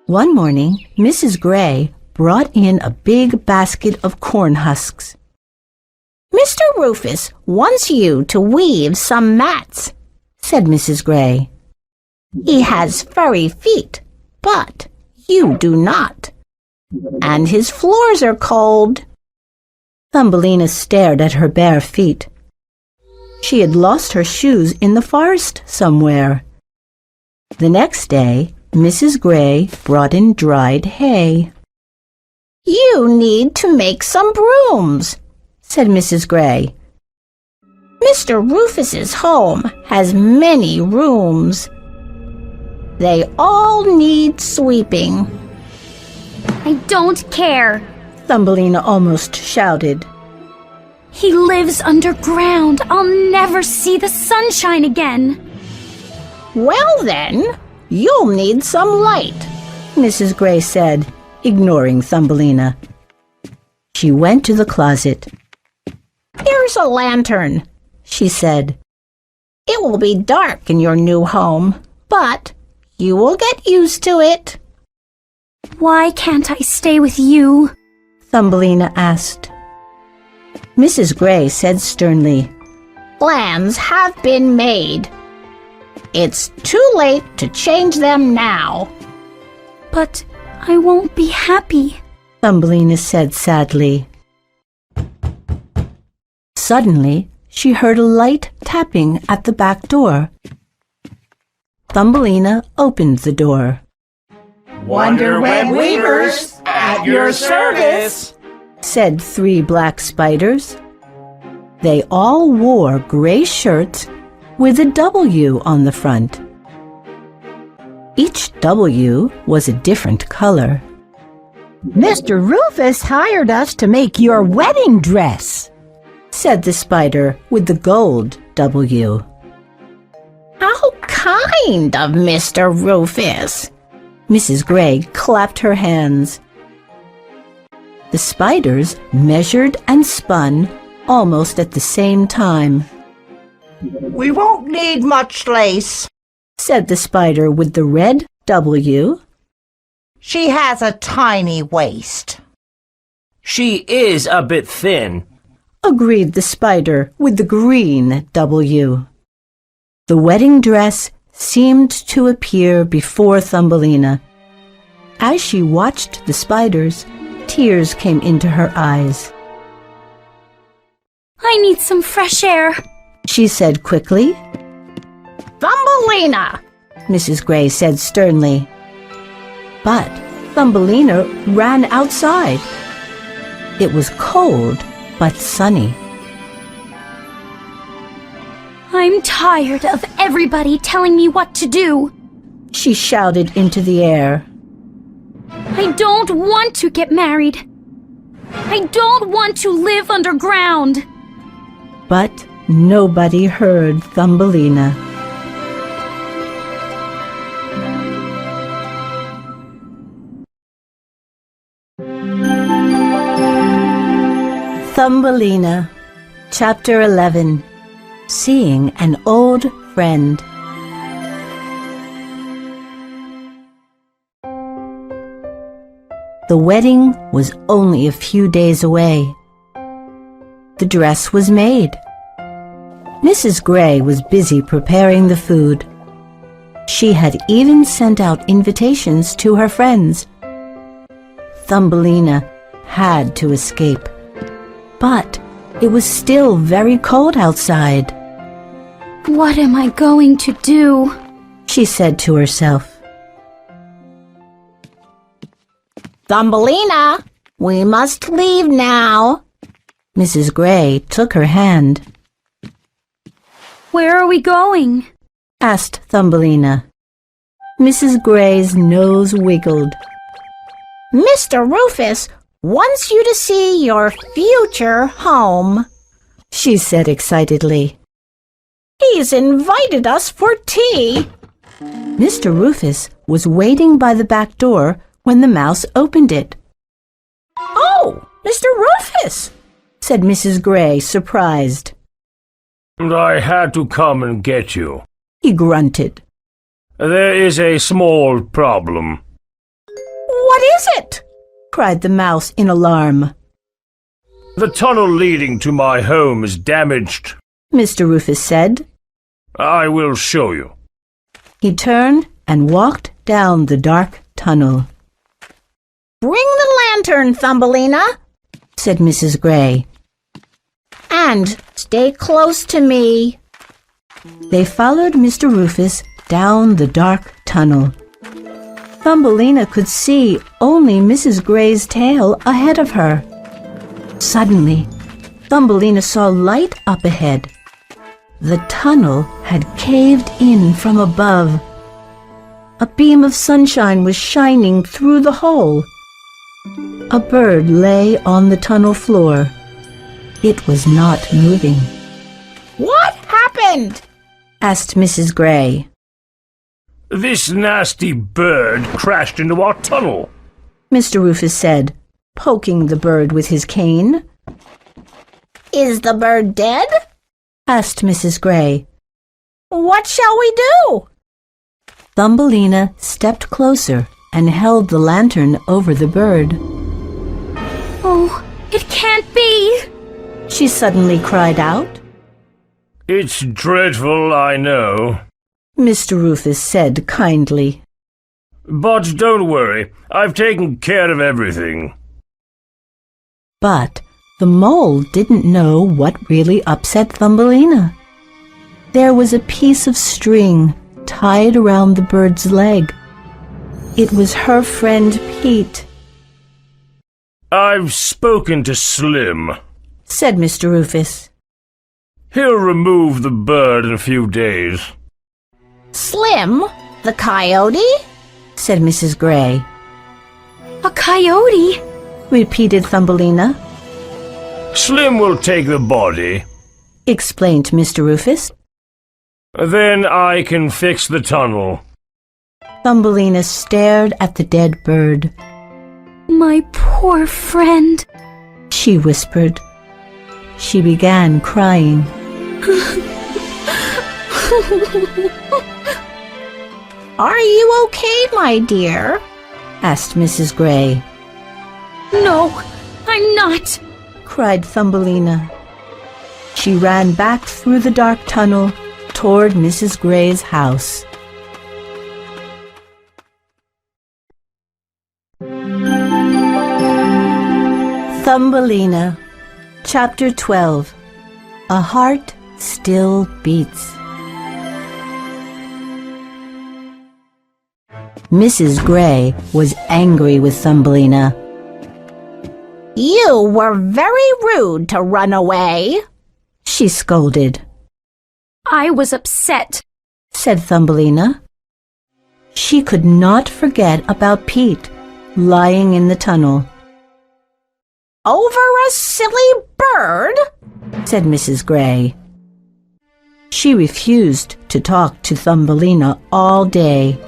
One morning, Mrs. Gray brought in a big basket of corn husks. Mr. Rufus wants you to weave some mats, said Mrs. Gray. He has furry feet, but you do not. And his floors are cold. Thumbelina stared at her bare feet. She had lost her shoes in the forest somewhere. The next day, Mrs. Gray brought in dried hay. You need to make some brooms, said Mrs. Gray. Mr. Rufus's home has many rooms. They all need sweeping. I don't care, Thumbelina almost shouted. He lives underground. I'll never see the sunshine again. Well then, you'll need some light, Mrs. Gray said, ignoring Thumbelina. She went to the closet. Here's a lantern, she said. It will be dark in your new home, but you will get used to it. Why can't I stay with you? Thumbelina asked. Mrs. Gray said sternly, Plans have been made. It's too late to change them now. But I won't be happy, Thumbelina said sadly. Suddenly, she heard a light tapping at the back door. Thumbelina opened the door. Wonder Web Weavers, at your service, said 3 black spiders. They all wore gray shirts with a W on the front. Each W was a different color. Mr. Rufus hired us to make your wedding dress, said the spider with the gold W. How kind of Mr. Rufus! Mrs. Gray clapped her hands. The spiders measured and spun almost at the same time. We won't need much lace, said the spider with the red W. She has a tiny waist. She is a bit thin, agreed the spider with the green W. The wedding dress seemed to appear before Thumbelina. As she watched the spiders, tears came into her eyes. I need some fresh air, she said quickly. Thumbelina! Mrs. Gray said sternly. But Thumbelina ran outside. It was cold but sunny. I'm tired of everybody telling me what to do, she shouted into the air. I don't want to get married. I don't want to live underground. But nobody heard Thumbelina. Thumbelina, Chapter 11. Seeing an Old Friend. The wedding was only a few days away. The dress was made. Mrs. Gray was busy preparing the food. She had even sent out invitations to her friends. Thumbelina had to escape, but it was still very cold outside. What am I going to do? She said to herself. Thumbelina, we must leave now. Mrs. Gray took her hand. Where are we going? Asked Thumbelina. Mrs. Gray's nose wiggled. Mr. Rufus wants you to see your future home, she said excitedly. He's invited us for tea. Mr. Rufus was waiting by the back door when the mouse opened it. Oh, Mr. Rufus, said Mrs. Gray, surprised. I had to come and get you, he grunted. There is a small problem. What is it? Cried the mouse in alarm. The tunnel leading to my home is damaged, Mr. Rufus said. I will show you. He turned and walked down the dark tunnel. Bring the lantern, Thumbelina, said Mrs. Gray. And stay close to me. They followed Mr. Rufus down the dark tunnel. Thumbelina could see only Mrs. Gray's tail ahead of her. Suddenly, Thumbelina saw light up ahead. The tunnel had caved in from above. A beam of sunshine was shining through the hole. A bird lay on the tunnel floor. It was not moving. What happened? Asked Mrs. Gray. This nasty bird crashed into our tunnel, Mr. Rufus said, poking the bird with his cane. Is the bird dead? Asked Mrs. Gray. What shall we do? Thumbelina stepped closer and held the lantern over the bird. Oh, it can't be! She suddenly cried out. It's dreadful, I know, Mr. Rufus said kindly. But don't worry, I've taken care of everything. But the mole didn't know what really upset Thumbelina. There was a piece of string tied around the bird's leg. It was her friend Pete. I've spoken to Slim, said Mr. Rufus. He'll remove the bird in a few days. Slim, the coyote? said Mrs. Gray. A coyote? Repeated Thumbelina. Slim will take the body. Explained Mr. Rufus. Then I can fix the tunnel. Thumbelina stared at the dead bird. My poor friend. She whispered. She began crying. Are you okay, my dear? Asked Mrs. Gray. No, I'm not, cried Thumbelina. She ran back through the dark tunnel toward Mrs. Gray's house. Thumbelina, Chapter 12. A Heart Still Beats. Mrs. Gray was angry with Thumbelina. You were very rude to run away, she scolded. I was upset, said Thumbelina. She could not forget about Pete lying in the tunnel. Over a silly bird? said Mrs. Gray. She refused to talk to Thumbelina all day.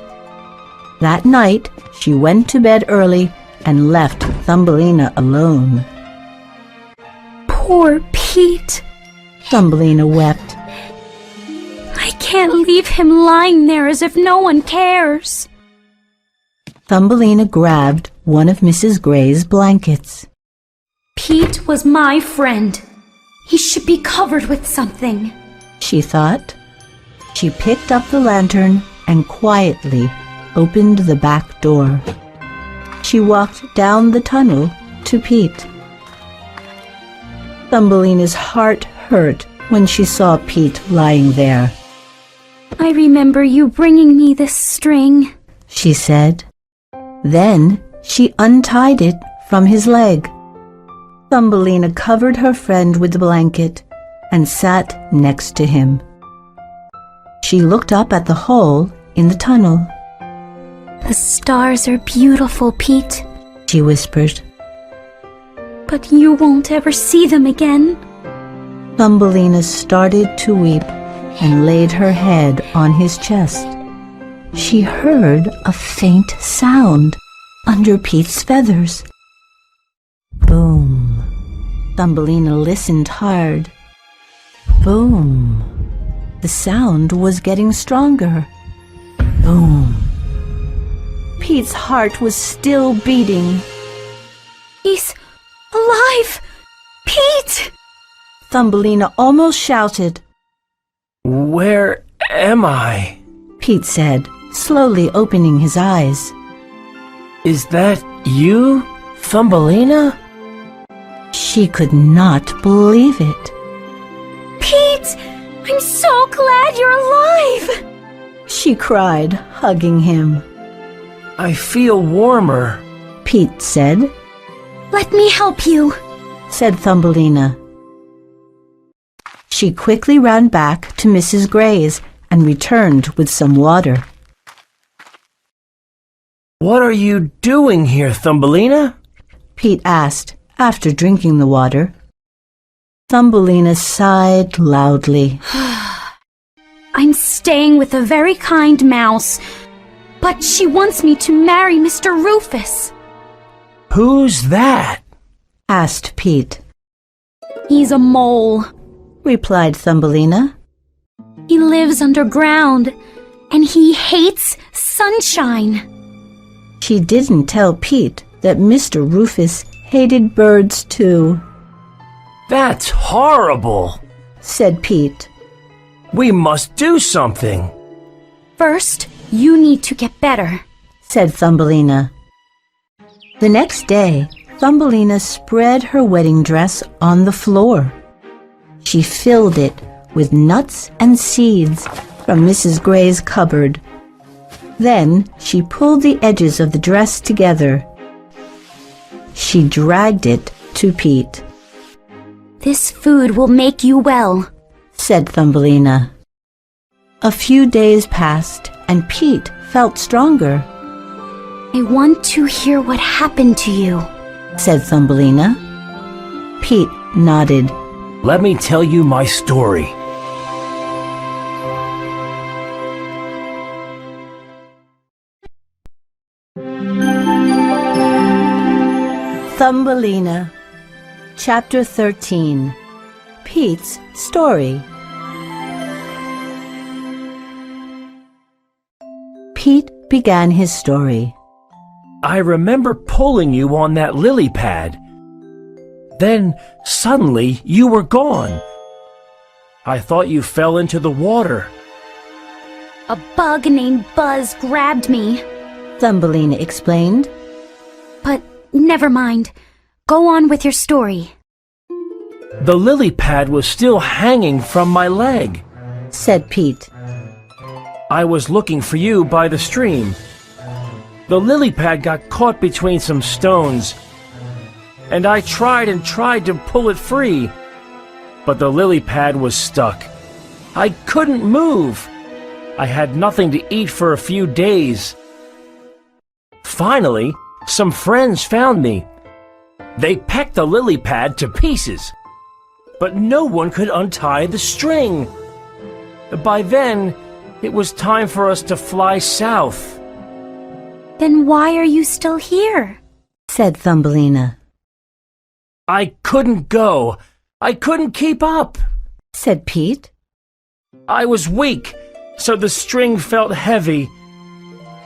That night, she went to bed early and left Thumbelina alone. Poor Pete. Thumbelina wept. I can't leave him lying there as if no one cares. Thumbelina grabbed one of Mrs. Gray's blankets. Pete was my friend. He should be covered with something, she thought. She picked up the lantern and quietly opened the back door. She walked down the tunnel to Pete. Thumbelina's heart hurt when she saw Pete lying there. I remember you bringing me this string, she said. Then she untied it from his leg. Thumbelina covered her friend with the blanket and sat next to him. She looked up at the hole in the tunnel. The stars are beautiful, Pete, she whispered. But you won't ever see them again. Thumbelina started to weep and laid her head on his chest. She heard a faint sound under Pete's feathers. Boom. Thumbelina listened hard. Boom. The sound was getting stronger. Boom. Pete's heart was still beating. He's alive! Pete! Thumbelina almost shouted. Where am I? Pete said, slowly opening his eyes. Is that you, Thumbelina? She could not believe it. Pete! I'm so glad you're alive! She cried, hugging him. I feel warmer, Pete said. Let me help you, said Thumbelina. She quickly ran back to Mrs. Gray's and returned with some water. What are you doing here, Thumbelina? Pete asked after drinking the water. Thumbelina sighed loudly. I'm staying with a very kind mouse, but she wants me to marry Mr. Rufus. Who's that? Asked Pete. He's a mole, replied Thumbelina. He lives underground, and he hates sunshine. She didn't tell Pete that Mr. Rufus hated birds too. That's horrible, said Pete. We must do something. First, you need to get better, said Thumbelina. The next day, Thumbelina spread her wedding dress on the floor. She filled it with nuts and seeds from Mrs. Gray's cupboard. Then she pulled the edges of the dress together. She dragged it to Pete. This food will make you well, said Thumbelina. A few days passed, and Pete felt stronger, I want to hear what happened to you, said Thumbelina. Pete nodded. Let me tell you my story. Thumbelina, Chapter 13. Pete's Story. Pete began his story. I remember pulling you on that lily pad. Then, suddenly, you were gone. I thought you fell into the water. A bug named Buzz grabbed me. Thumbelina explained. But never mind. Go on with your story. The lily pad was still hanging from my leg, said Pete. I was looking for you by the stream. The lily pad got caught between some stones, and I tried and tried to pull it free, but the lily pad was stuck. I couldn't move. I had nothing to eat for a few days. Finally, some friends found me. They pecked the lily pad to pieces, but no one could untie the string. By then, it was time for us to fly south. Then why are you still here? Said Thumbelina. I couldn't go. I couldn't keep up, said Pete. I was weak, so the string felt heavy.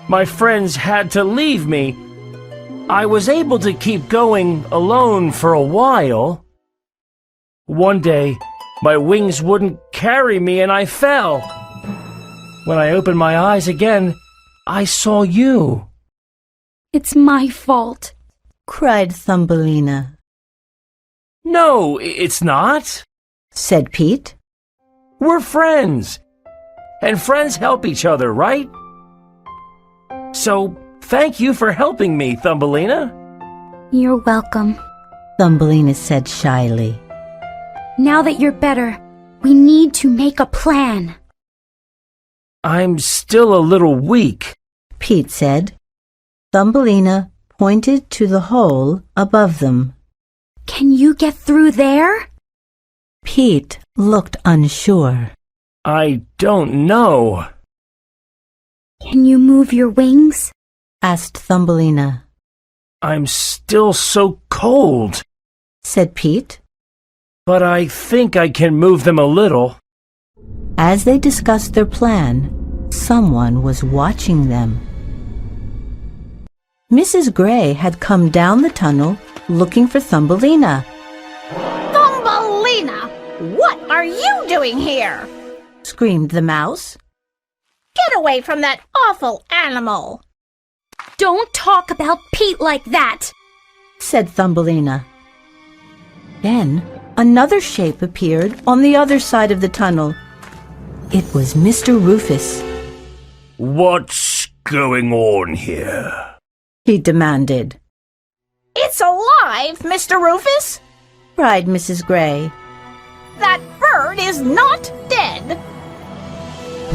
My friends had to leave me. I was able to keep going alone for a while. One day, my wings wouldn't carry me and I fell. When I opened my eyes again, I saw you. It's my fault, cried Thumbelina. No, it's not, said Pete. We're friends, and friends help each other, right? So, thank you for helping me, Thumbelina. You're welcome, Thumbelina said shyly. Now that you're better, we need to make a plan. I'm still a little weak, Pete said. Thumbelina pointed to the hole above them. Can you get through there? Pete looked unsure. I don't know. Can you move your wings? Asked Thumbelina. I'm still so cold, said Pete. But I think I can move them a little. As they discussed their plan, someone was watching them. Mrs. Gray had come down the tunnel looking for Thumbelina. Thumbelina! What are you doing here? Screamed the mouse. Get away from that awful animal! Don't talk about Pete like that, said Thumbelina. Then another shape appeared on the other side of the tunnel. It was Mr. Rufus. What's going on here? He demanded. It's alive, Mr. Rufus! Cried Mrs. Gray. That bird is not dead!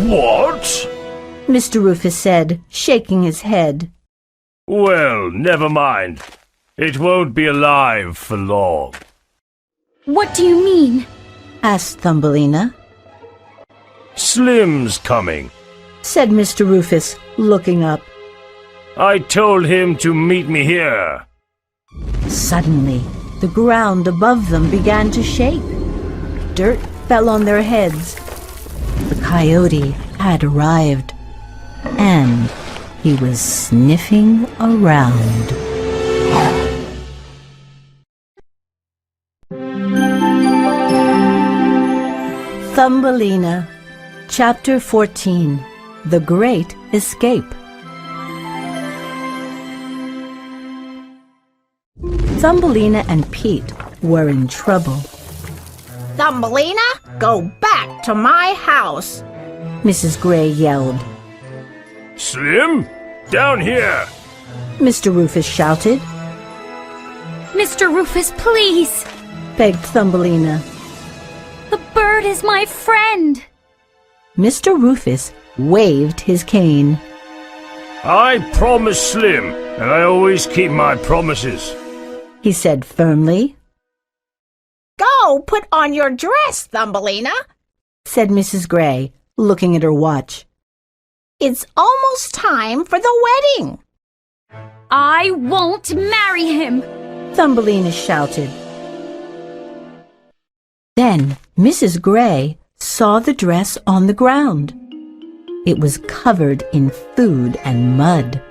What? Mr. Rufus said, shaking his head. Well, never mind. It won't be alive for long. What do you mean? Asked Thumbelina. Slim's coming, said Mr. Rufus, looking up. I told him to meet me here. Suddenly, the ground above them began to shake. Dirt fell on their heads. The coyote had arrived, and he was sniffing around. Thumbelina, Chapter 14. The Great Escape. Thumbelina and Pete were in trouble. Thumbelina, go back to my house! Mrs. Gray yelled. Slim, down here! Mr. Rufus shouted. Mr. Rufus, please! Begged Thumbelina. The bird is my friend. Mr. Rufus waved his cane. I promised Slim, and I always keep my promises. He said firmly. Go put on your dress, Thumbelina, Said Mrs. Gray, looking at her watch. it's almost time for the wedding. I won't marry him. Thumbelina shouted. Then Mrs. Gray saw the dress on the ground. It was covered in food and mud.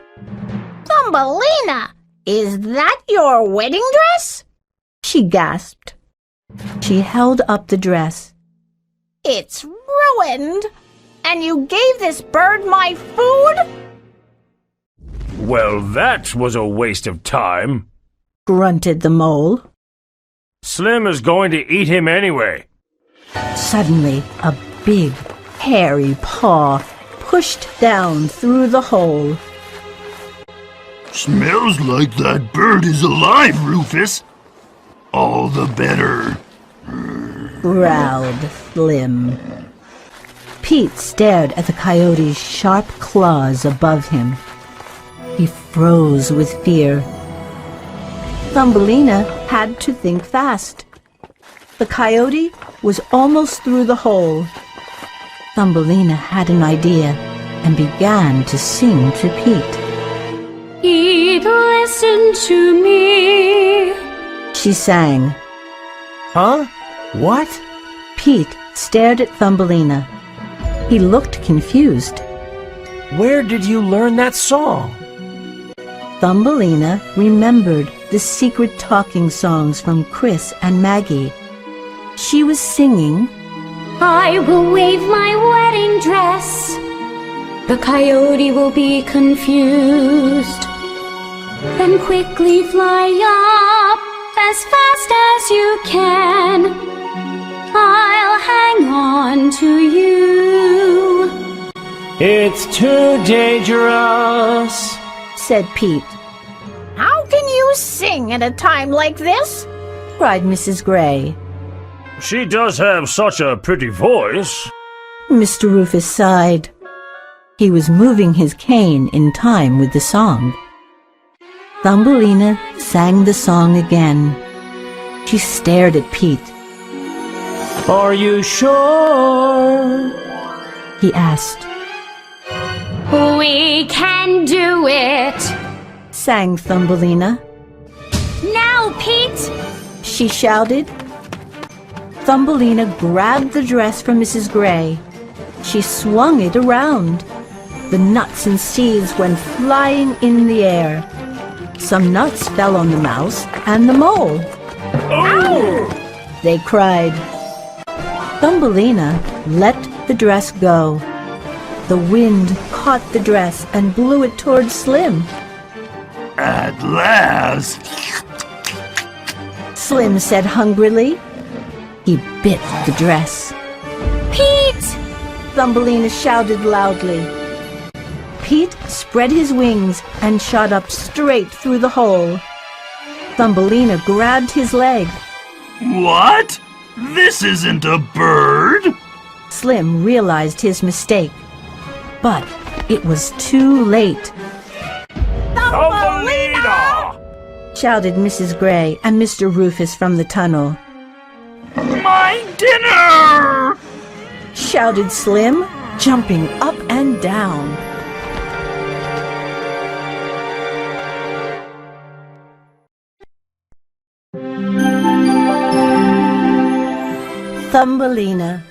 Thumbelina, is that your wedding dress? She gasped. She held up the dress. It's ruined. And you gave this bird my food? Well, that was a waste of time. Grunted the mole. Slim is going to eat him anyway. Suddenly, a big, hairy paw pushed down through the hole. Smells like that bird is alive, Rufus. All the better. Growled Slim. Pete stared at the coyote's sharp claws above him. He froze with fear. Thumbelina had to think fast. The coyote was almost through the hole. Thumbelina had an idea and began to sing to Pete. Pete, listen to me. She sang. Huh? What? Pete stared at Thumbelina. He looked confused. Where did you learn that song? Thumbelina remembered the secret talking songs from Chris and Maggie. She was singing, I will wave my wedding dress. The coyote will be confused. Then quickly fly up as fast as you can. I'll hang on to you. It's too dangerous, said Pete. How can you sing at a time like this? Cried Mrs. Gray. She does have such a pretty voice. Mr. Rufus sighed. He was moving his cane in time with the song. Thumbelina sang the song again. She stared at Pete. Are you sure? He asked. We can do it. Sang Thumbelina. Now, Pete! She shouted. Thumbelina grabbed the dress from Mrs. Gray. She swung it around. The nuts and seeds went flying in the air. Some nuts fell on the mouse and the mole. Oh! They cried. Thumbelina let the dress go. The wind caught the dress and blew it toward Slim. At last! Slim said hungrily. He bit the dress. Pete! Thumbelina shouted loudly. Pete spread his wings and shot up straight through the hole. Thumbelina grabbed his leg. What? This isn't a bird! Slim realized his mistake. But it was too late. Thumbelina! Shouted Mrs. Gray and Mr. Rufus from the tunnel. My dinner! Shouted Slim, jumping up and down. Thumbelina,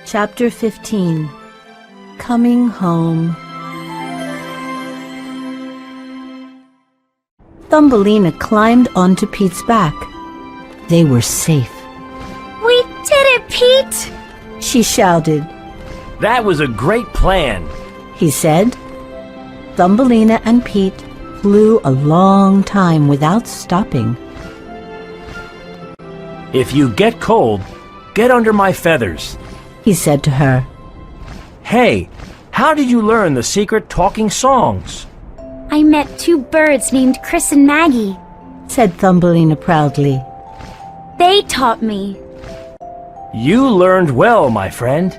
Chapter 15. Coming Home. Thumbelina climbed onto Pete's back. They were safe. We did it, Pete! She shouted. That was a great plan. He said. Thumbelina and Pete flew a long time without stopping. If you get cold, get under my feathers, he said to her. Hey, how did you learn the secret talking songs? I met two birds named Chris and Maggie, said Thumbelina proudly. They taught me. You learned well, my friend,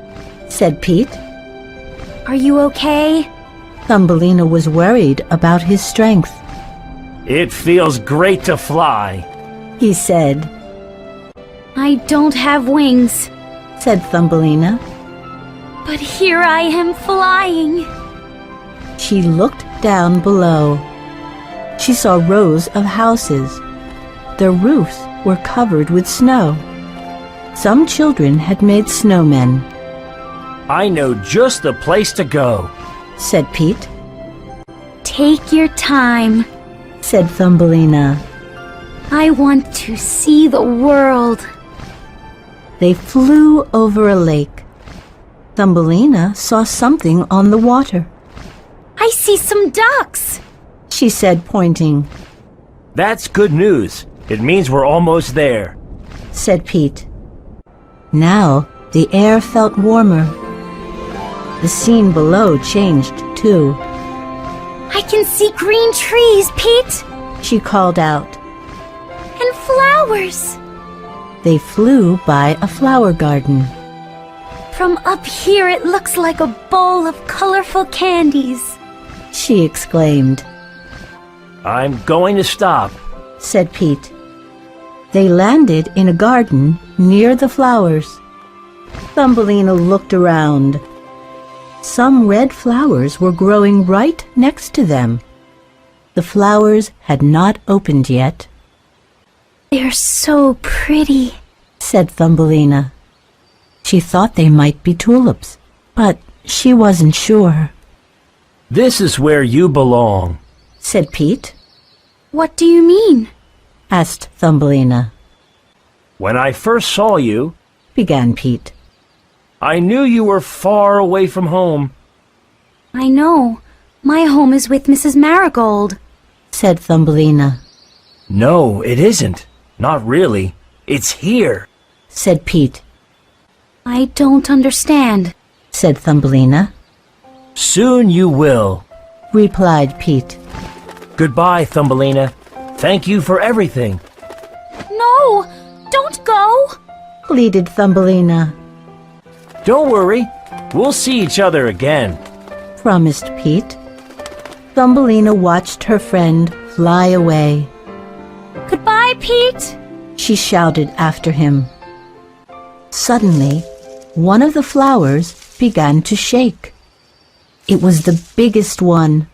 said Pete. Are you okay? Thumbelina was worried about his strength. It feels great to fly, he said. I don't have wings, said Thumbelina. but here I am flying. She looked down below. She saw rows of houses. Their roofs were covered with snow. Some children had made snowmen. I know just the place to go, said Pete. Take your time. Said Thumbelina. I want to see the world. They flew over a lake. Thumbelina saw something on the water. I see some ducks, she said, pointing. That's good news. It means we're almost there, said Pete. Now the air felt warmer. The scene below changed too. I can see green trees, Pete, she called out. and flowers. They flew by a flower garden. From up here it looks like a bowl of colorful candies, she exclaimed. I'm going to stop, said Pete. They landed in a garden near the flowers. Thumbelina looked around. Some red flowers were growing right next to them. The flowers had not opened yet. They're so pretty, said Thumbelina. She thought they might be tulips, but she wasn't sure. This is where you belong, said Pete. What do you mean? Asked Thumbelina. When I first saw you, began Pete. I knew you were far away from home. I know. My home is with Mrs. Marigold, said Thumbelina. No, it isn't. Not really. It's here, said Pete. I don't understand, said Thumbelina. Soon you will, replied Pete. Goodbye, Thumbelina. Thank you for everything. No, don't go, pleaded Thumbelina. Don't worry. We'll see each other again, promised Pete. Thumbelina watched her friend fly away. Goodbye, Pete, she shouted after him. Suddenly, one of the flowers began to shake. It was the biggest one.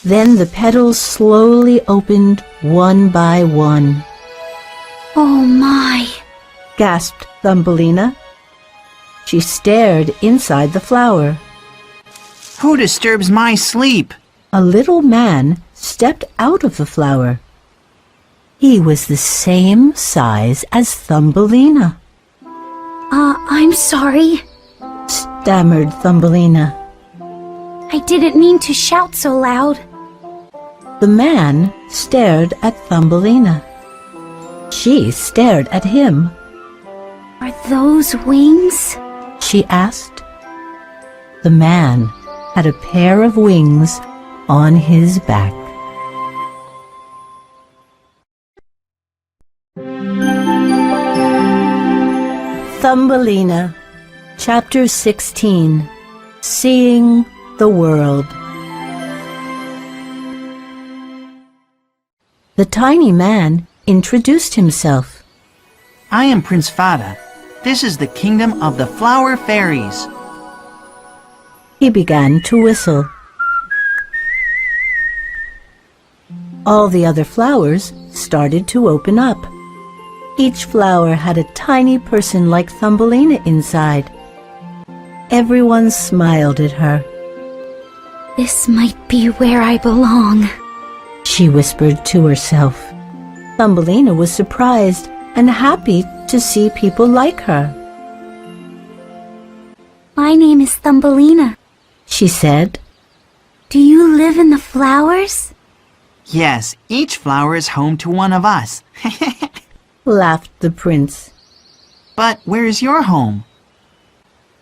Then the petals slowly opened one by one. Oh my, gasped Thumbelina. She stared inside the flower. Who disturbs my sleep? A little man stepped out of the flower. He was the same size as Thumbelina. I'm sorry, stammered Thumbelina. I didn't mean to shout so loud. The man stared at Thumbelina. She stared at him. Are those wings? She asked. The man had a pair of wings on his back. Thumbelina, Chapter 16, Seeing the World. The tiny man introduced himself. I am Prince Fada. This is the kingdom of the flower fairies. He began to whistle. All the other flowers started to open up. Each flower had a tiny person like Thumbelina inside. Everyone smiled at her. This might be where I belong, she whispered to herself. Thumbelina was surprised and happy to see people like her. My name is Thumbelina, she said. Do you live in the flowers? Yes, each flower is home to one of us. Laughed the prince. But where is your home?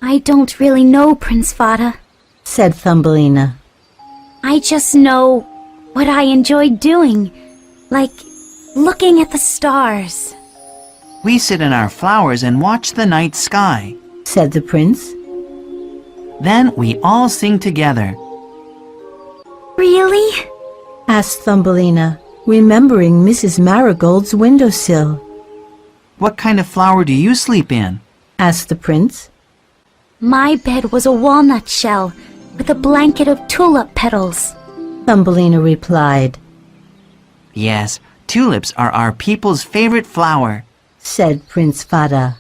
I don't really know, Prince Fada, said Thumbelina. I just know what I enjoy doing, like looking at the stars. We sit in our flowers and watch the night sky. said the prince. Then we all sing together. Really? Asked Thumbelina, remembering Mrs. Marigold's windowsill. What kind of flower do you sleep in? Asked the prince. My bed was a walnut shell with a blanket of tulip petals. Thumbelina replied, Yes, tulips are our people's favorite flower, said Prince Fada.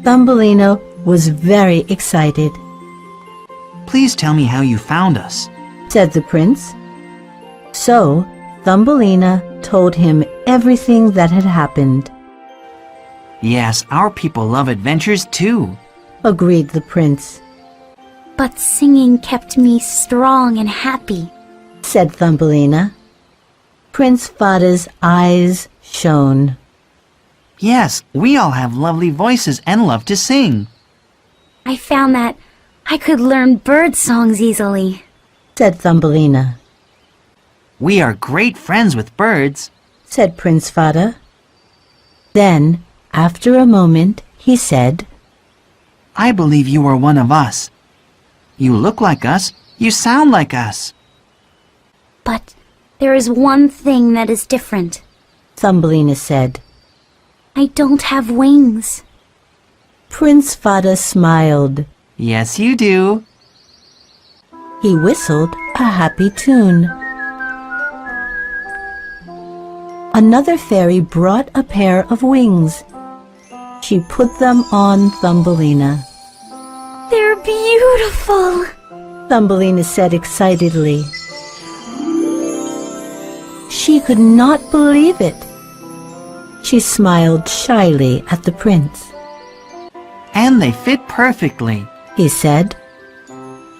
Thumbelina was very excited. Please tell me how you found us, said the prince. So Thumbelina told him everything that had happened. Yes, our people love adventures too, agreed the prince. But singing kept me strong and happy, said Thumbelina. Prince Fada's eyes shone. Yes, we all have lovely voices and love to sing, I found that I could learn bird songs easily, said Thumbelina. We are great friends with birds, said Prince Fada. Then, after a moment, he said, I believe you are one of us. You look like us, you sound like us. But there is one thing that is different. Thumbelina said. I don't have wings. Prince Fada smiled. Yes, you do. He whistled a happy tune. Another fairy brought a pair of wings. She put them on Thumbelina. They're beautiful, Thumbelina said excitedly. She could not believe it. She smiled shyly at the prince. And they fit perfectly, he said.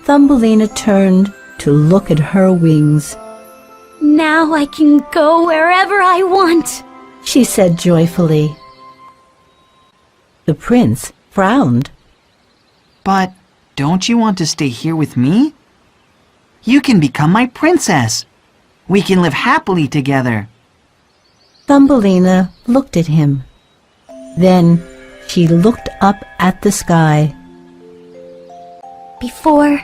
Thumbelina turned to look at her wings. Now I can go wherever I want, she said joyfully. The prince frowned. But don't you want to stay here with me? You can become my princess. We can live happily together. Thumbelina looked at him. Then she looked up at the sky. Before,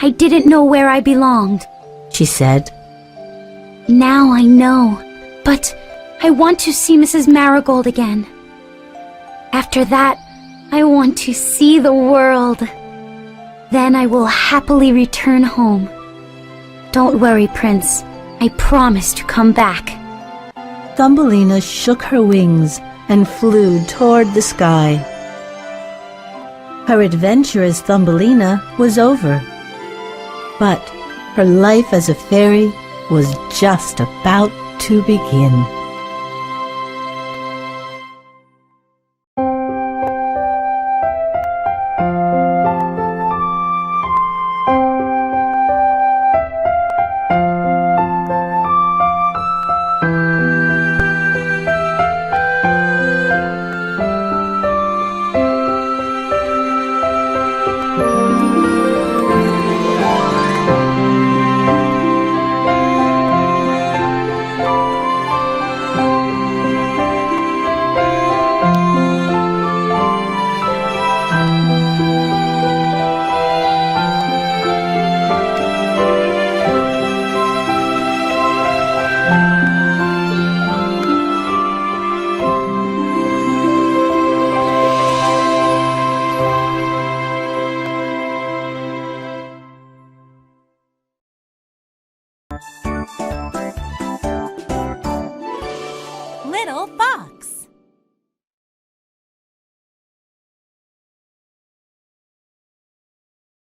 I didn't know where I belonged, she said. Now I know, but I want to see Mrs. Marigold again. After that, I want to see the world. Then I will happily return home. Don't worry, Prince. I promise to come back. Thumbelina shook her wings and flew toward the sky. Her adventure as Thumbelina was over. But her life as a fairy was just about to begin.